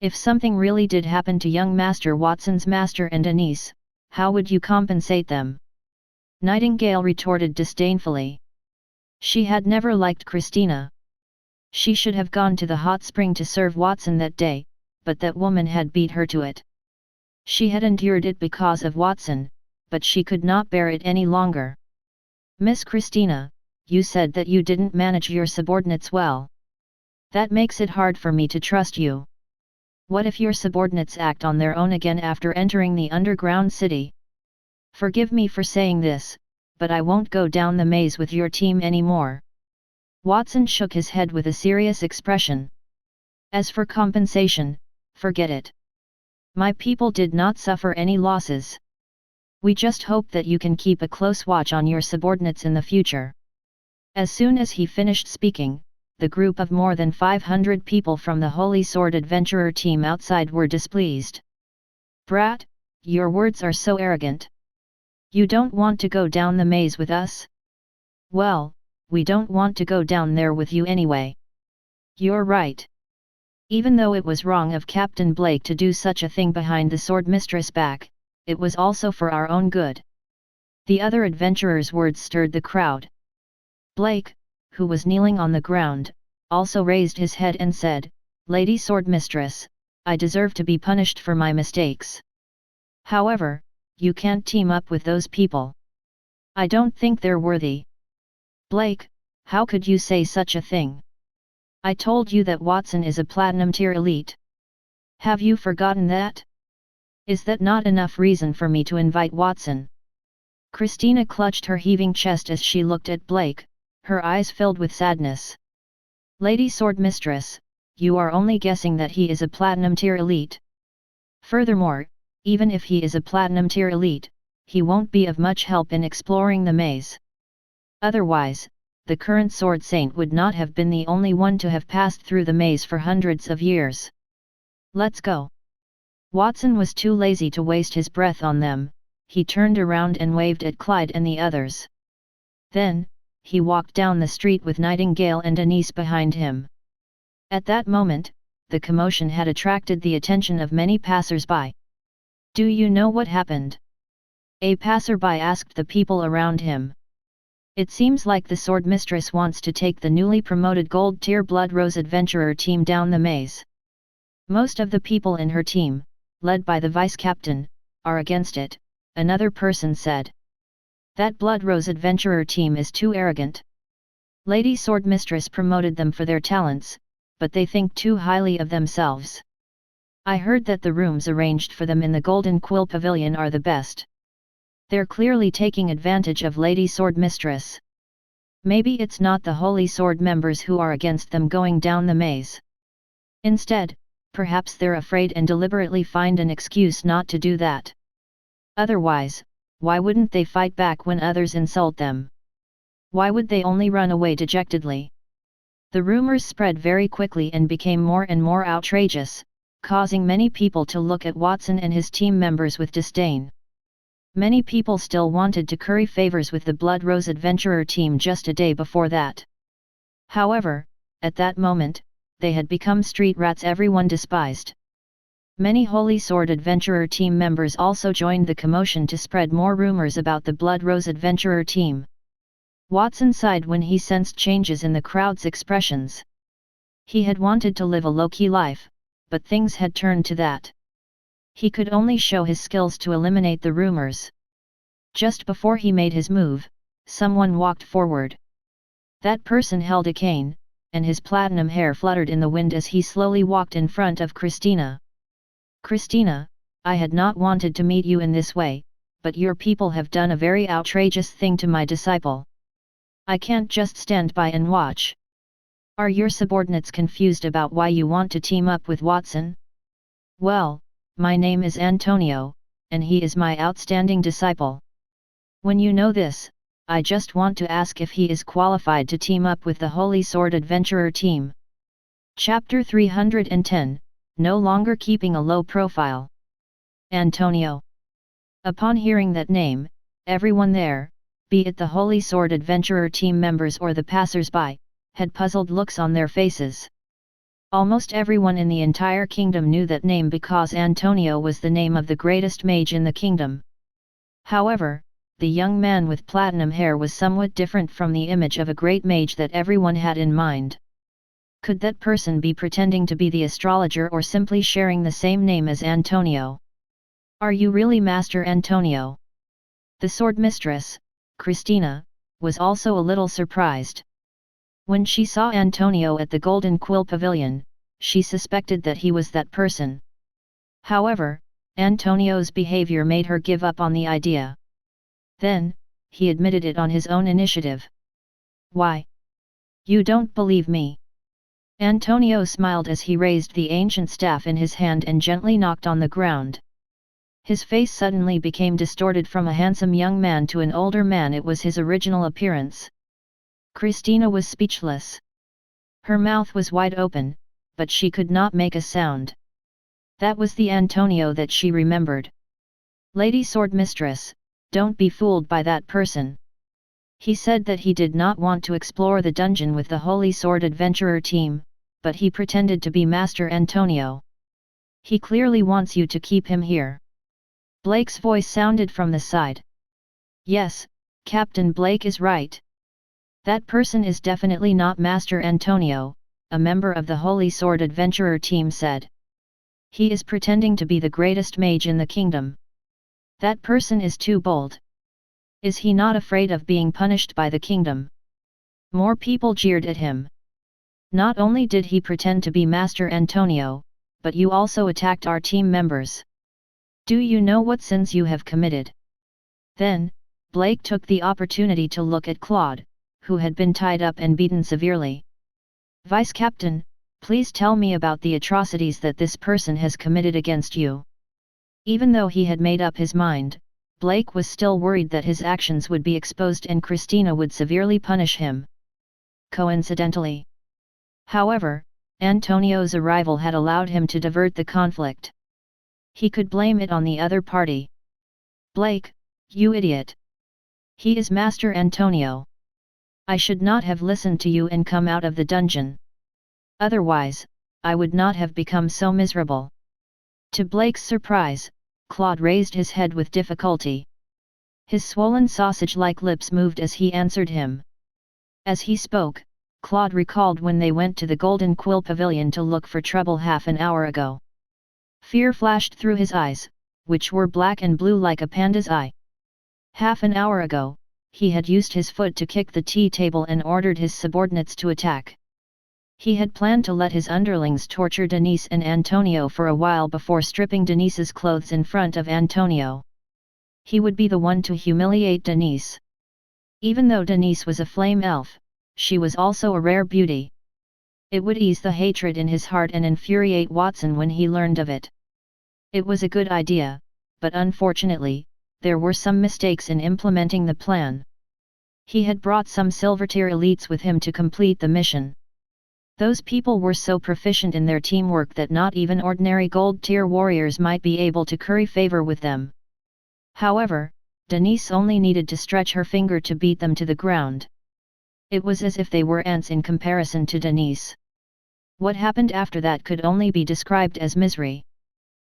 If something really did happen to young Master Watson's master and Denise, how would you compensate them?" Nightingale retorted disdainfully. She had never liked Christina. She should have gone to the hot spring to serve Watson that day, but that woman had beat her to it. She had endured it because of Watson, but she could not bear it any longer. "Miss Christina, you said that you didn't manage your subordinates well. That makes it hard for me to trust you. What if your subordinates act on their own again after entering the underground city? Forgive me for saying this, but I won't go down the maze with your team anymore." Watson shook his head with a serious expression. "As for compensation, forget it. My people did not suffer any losses. We just hope that you can keep a close watch on your subordinates in the future." As soon as he finished speaking, the group of more than 500 people from the Holy Sword Adventurer team outside were displeased. "Brat, your words are so arrogant. You don't want to go down the maze with us? Well, we don't want to go down there with you anyway." "You're right. Even though it was wrong of Captain Blake to do such a thing behind the Sword Mistress' back, it was also for our own good." The other adventurers' words stirred the crowd. Blake, who was kneeling on the ground, also raised his head and said, "Lady Sword Mistress, I deserve to be punished for my mistakes. However, you can't team up with those people. I don't think they're worthy. Blake, how could you say such a thing? I told you that Watson is a platinum tier elite. Have you forgotten that? Is that not enough reason for me to invite Watson? Christina clutched her heaving chest as she looked at Blake, her eyes filled with sadness. Lady Sword Mistress, you are only guessing that he is a platinum tier elite. Furthermore, even if he is a platinum tier elite, he won't be of much help in exploring the maze. Otherwise, the current Sword Saint would not have been the only one to have passed through the maze for hundreds of years. Let's go. Watson was too lazy to waste his breath on them. He turned around and waved at Clyde and the others. Then, he walked down the street with Nightingale and Anise behind him. At that moment, the commotion had attracted the attention of many passers-by. Do you know what happened? A passerby asked the people around him. It seems like the Sword Mistress wants to take the newly promoted Gold Tier Blood Rose Adventurer team down the maze. Most of the people in her team, led by the vice-captain, are against it, another person said. That Blood Rose Adventurer team is too arrogant. Lady Sword Mistress promoted them for their talents, but they think too highly of themselves. I heard that the rooms arranged for them in the Golden Quill Pavilion are the best. They're clearly taking advantage of Lady Sword Mistress. Maybe it's not the Holy Sword members who are against them going down the maze. Instead, perhaps they're afraid and deliberately find an excuse not to do that. Otherwise, why wouldn't they fight back when others insult them? Why would they only run away dejectedly? The rumors spread very quickly and became more and more outrageous, causing many people to look at Watson and his team members with disdain. Many people still wanted to curry favors with the Blood Rose Adventurer team just a day before that. However, at that moment, they had become street rats everyone despised. Many Holy Sword Adventurer team members also joined the commotion to spread more rumors about the Blood Rose Adventurer team. Watson sighed when he sensed changes in the crowd's expressions. He had wanted to live a low-key life, but things had turned to that. He could only show his skills to eliminate the rumors. Just before he made his move, someone walked forward. That person held a cane, and his platinum hair fluttered in the wind as he slowly walked in front of Christina. Christina, I had not wanted to meet you in this way, but your people have done a very outrageous thing to my disciple. I can't just stand by and watch. Are your subordinates confused about why you want to team up with Watson? Well, my name is Antonio, and he is my outstanding disciple. When you know this, I just want to ask if he is qualified to team up with the Holy Sword Adventurer team. Chapter 310, No Longer Keeping a Low Profile. Antonio. Upon hearing that name, everyone there, be it the Holy Sword Adventurer team members or the passers-by, had puzzled looks on their faces. Almost everyone in the entire kingdom knew that name because Antonio was the name of the greatest mage in the kingdom. However, the young man with platinum hair was somewhat different from the image of a great mage that everyone had in mind. Could that person be pretending to be the astrologer or simply sharing the same name as Antonio? Are you really Master Antonio? The Sword Mistress, Christina, was also a little surprised. When she saw Antonio at the Golden Quill Pavilion, she suspected that he was that person. However, Antonio's behavior made her give up on the idea. Then, he admitted it on his own initiative. Why? You don't believe me? Antonio smiled as he raised the ancient staff in his hand and gently knocked on the ground. His face suddenly became distorted from a handsome young man to an older man. It was his original appearance. Christina was speechless. Her mouth was wide open, but she could not make a sound. That was the Antonio that she remembered. Lady Sword Mistress, don't be fooled by that person. He said that he did not want to explore the dungeon with the Holy Sword Adventurer team, but he pretended to be Master Antonio. He clearly wants you to keep him here. Blake's voice sounded from the side. Yes, Captain Blake is right. That person is definitely not Master Antonio, a member of the Holy Sword Adventurer team said. He is pretending to be the greatest mage in the kingdom. That person is too bold. Is he not afraid of being punished by the kingdom? More people jeered at him. Not only did he pretend to be Master Antonio, but you also attacked our team members. Do you know what sins you have committed? Then, Blake took the opportunity to look at Claude, who had been tied up and beaten severely. Vice-Captain, please tell me about the atrocities that this person has committed against you. Even though he had made up his mind, Blake was still worried that his actions would be exposed and Christina would severely punish him. Coincidentally. However, Antonio's arrival had allowed him to divert the conflict. He could blame it on the other party. Blake, you idiot! He is Master Antonio. I should not have listened to you and come out of the dungeon. Otherwise, I would not have become so miserable. To Blake's surprise, Claude raised his head with difficulty. His swollen sausage-like lips moved as he answered him. As he spoke, Claude recalled when they went to the Golden Quill Pavilion to look for trouble half an hour ago. Fear flashed through his eyes, which were black and blue like a panda's eye. Half an hour ago, he had used his foot to kick the tea table and ordered his subordinates to attack. He had planned to let his underlings torture Denise and Antonio for a while before stripping Denise's clothes in front of Antonio. He would be the one to humiliate Denise. Even though Denise was a flame elf, she was also a rare beauty. It would ease the hatred in his heart and infuriate Watson when he learned of it. It was a good idea, but unfortunately, there were some mistakes in implementing the plan. He had brought some silver-tier elites with him to complete the mission. Those people were so proficient in their teamwork that not even ordinary gold-tier warriors might be able to curry favor with them. However, Denise only needed to stretch her finger to beat them to the ground. It was as if they were ants in comparison to Denise. What happened after that could only be described as misery.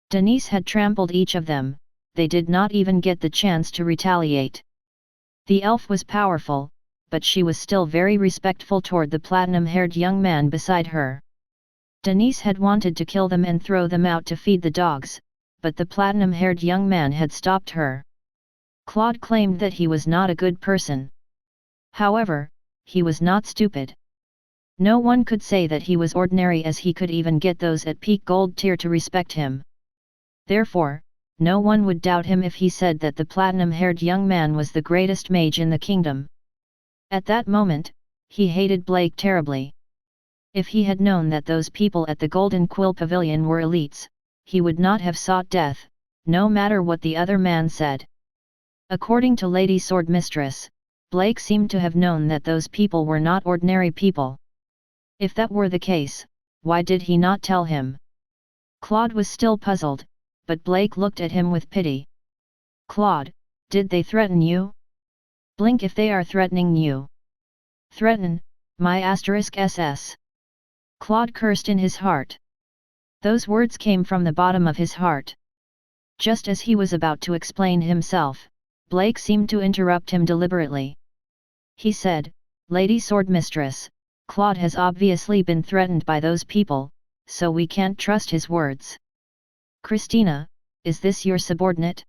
Denise had trampled each of them, they did not even get the chance to retaliate. The elf was powerful, but she was still very respectful toward the platinum-haired young man beside her. Denise had wanted to kill them and throw them out to feed the dogs, but the platinum-haired young man had stopped her. Claude claimed that he was not a good person. However, he was not stupid. No one could say that he was ordinary, as he could even get those at peak gold tier to respect him. Therefore, no one would doubt him if he said that the platinum-haired young man was the greatest mage in the kingdom. At that moment, he hated Blake terribly. If he had known that those people at the Golden Quill Pavilion were elites, he would not have sought death, no matter what the other man said. According to Lady Sword Mistress, Blake seemed to have known that those people were not ordinary people. If that were the case, why did he not tell him? Claude was still puzzled, but Blake looked at him with pity. Claude, did they threaten you? Blink if they are threatening you. Threaten, my *SS. Claude cursed in his heart. Those words came from the bottom of his heart. Just as he was about to explain himself, Blake seemed to interrupt him deliberately. He said, Lady Sword Mistress, Claude has obviously been threatened by those people, so we can't trust his words. Christina, is this your subordinate?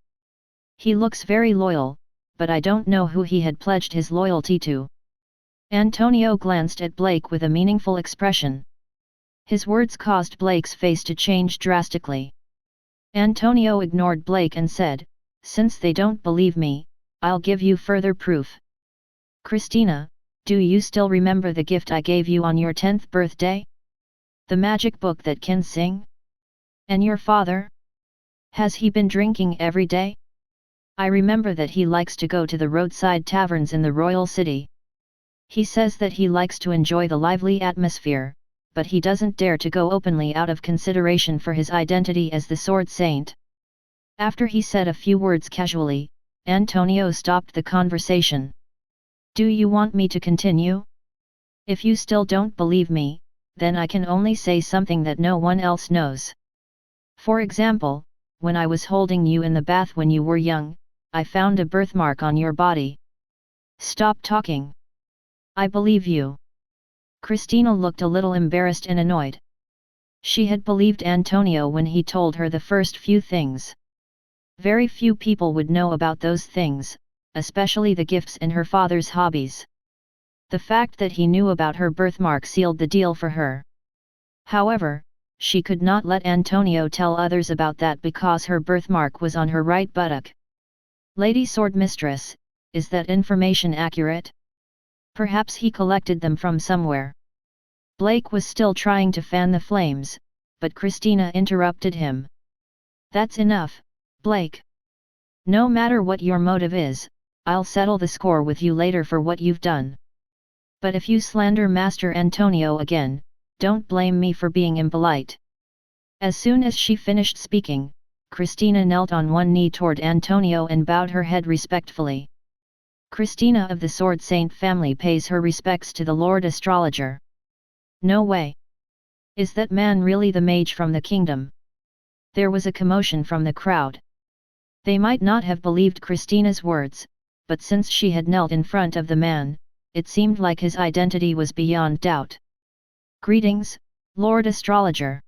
He looks very loyal, but I don't know who he had pledged his loyalty to. Antonio glanced at Blake with a meaningful expression. His words caused Blake's face to change drastically. Antonio ignored Blake and said, Since they don't believe me, I'll give you further proof. Christina, do you still remember the gift I gave you on your 10th birthday? The magic book that can sing? And your father? Has he been drinking every day? I remember that he likes to go to the roadside taverns in the royal city. He says that he likes to enjoy the lively atmosphere, but he doesn't dare to go openly out of consideration for his identity as the Sword Saint. After he said a few words casually, Antonio stopped the conversation. Do you want me to continue? If you still don't believe me, then I can only say something that no one else knows. For example, when I was holding you in the bath when you were young, I found a birthmark on your body. Stop talking. I believe you. Christina looked a little embarrassed and annoyed. She had believed Antonio when he told her the first few things. Very few people would know about those things, especially the gifts and her father's hobbies. The fact that he knew about her birthmark sealed the deal for her. However, she could not let Antonio tell others about that because her birthmark was on her right buttock. Lady Sword Mistress, is that information accurate? Perhaps he collected them from somewhere. Blake was still trying to fan the flames, but Christina interrupted him. That's enough, Blake. No matter what your motive is, I'll settle the score with you later for what you've done. But if you slander Master Antonio again, don't blame me for being impolite. As soon as she finished speaking, Christina knelt on one knee toward Antonio and bowed her head respectfully. Christina of the Sword Saint family pays her respects to the Lord Astrologer. No way. Is that man really the mage from the kingdom? There was a commotion from the crowd. They might not have believed Christina's words, but since she had knelt in front of the man, it seemed like his identity was beyond doubt. Greetings, Lord Astrologer.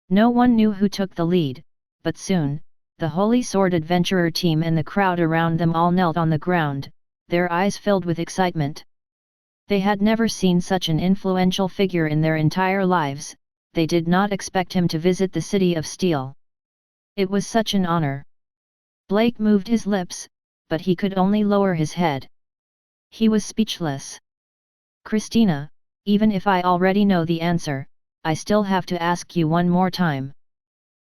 No one knew who took the lead, but soon, the Holy Sword Adventurer team and the crowd around them all knelt on the ground, their eyes filled with excitement. They had never seen such an influential figure in their entire lives, they did not expect him to visit the City of Steel. It was such an honor. Blake moved his lips, but he could only lower his head. He was speechless. Christina, even if I already know the answer, I still have to ask you one more time.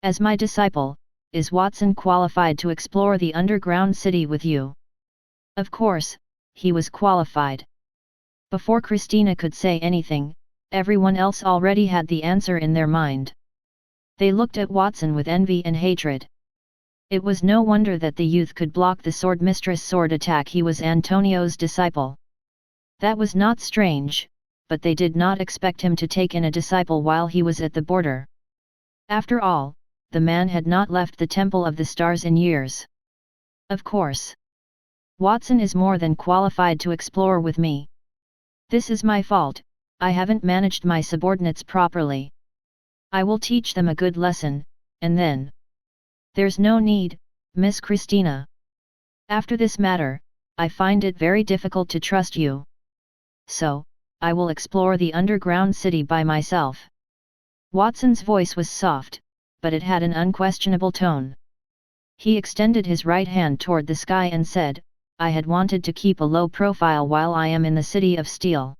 As my disciple, is Watson qualified to explore the underground city with you? Of course, he was qualified. Before Christina could say anything, everyone else already had the answer in their mind. They looked at Watson with envy and hatred. It was no wonder that the youth could block the Sword Mistress' sword attack. He was Antonio's disciple. That was not strange, but they did not expect him to take in a disciple while he was at the border. After all, the man had not left the Temple of the Stars in years. Of course. Watson is more than qualified to explore with me. This is my fault, I haven't managed my subordinates properly. I will teach them a good lesson, and then. There's no need, Miss Christina. After this matter, I find it very difficult to trust you. So, I will explore the underground city by myself. Watson's voice was soft, but it had an unquestionable tone. He extended his right hand toward the sky and said, I had wanted to keep a low profile while I am in the City of Steel.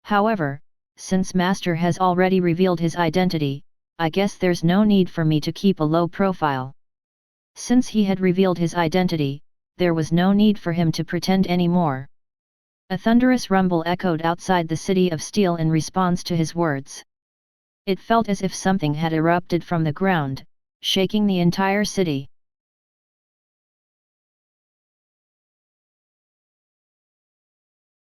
However, since Master has already revealed his identity, I guess there's no need for me to keep a low profile. Since he had revealed his identity, there was no need for him to pretend anymore. A thunderous rumble echoed outside the City of Steel in response to his words. It felt as if something had erupted from the ground, shaking the entire city.